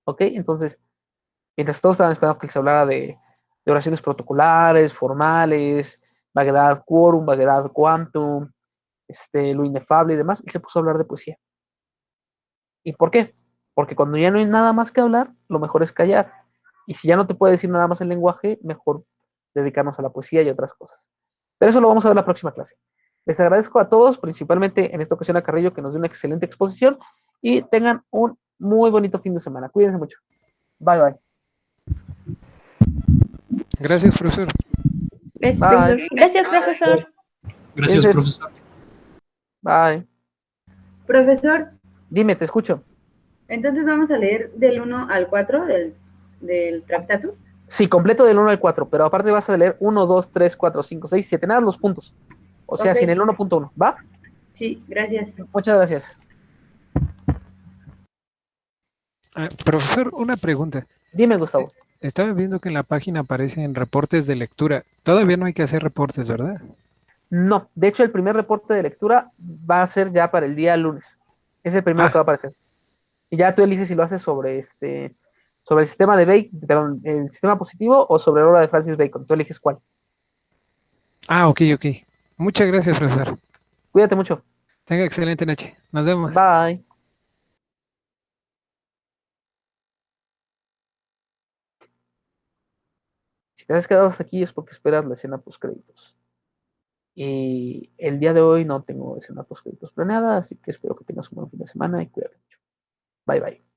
¿ok? Entonces, mientras todos estaban esperando que él se hablara de oraciones protocolares, formales, vaguedad quorum, vaguedad quantum, lo inefable y demás, él se puso a hablar de poesía. ¿Y por qué? Porque cuando ya no hay nada más que hablar, lo mejor es callar. Y si ya no te puede decir nada más el lenguaje, mejor dedicarnos a la poesía y otras cosas. Pero eso lo vamos a ver en la próxima clase. Les agradezco a todos, principalmente en esta ocasión a Carrillo, que nos dio una excelente exposición, y tengan un muy bonito fin de semana. Cuídense mucho. Bye, bye. Gracias, profesor. Gracias, Bye. profesor. Gracias, profesor. Gracias, Entonces- profesor. Bye. Profesor, Dime, te escucho. entonces vamos a leer del 1 al 4 del Tractatus. Sí, completo del 1 al 4, pero aparte vas a leer 1, 2, 3, 4, 5, 6, 7, nada los puntos. O sea, Ok. sin el 1.1, ¿va? Sí, gracias. Muchas gracias. Profesor, una pregunta. Dime, Gustavo. Estaba viendo que en la página aparecen reportes de lectura. Todavía no hay que hacer reportes, ¿verdad? No, de hecho el primer reporte de lectura va a ser ya para el día lunes. Es el primero que va a aparecer. Y ya tú eliges si lo haces sobre el sistema de Bacon, perdón, el sistema positivo o sobre la obra de Francis Bacon. Tú eliges cuál. Ah, ok, ok. Muchas gracias, profesor. Cuídate mucho. Tenga excelente noche. Nos vemos. Bye. Si te has quedado hasta aquí es porque esperas la escena post créditos. Y el día de hoy no tengo escena post créditos planeada, así que espero que tengas un buen fin de semana y cuídate mucho. Bye bye.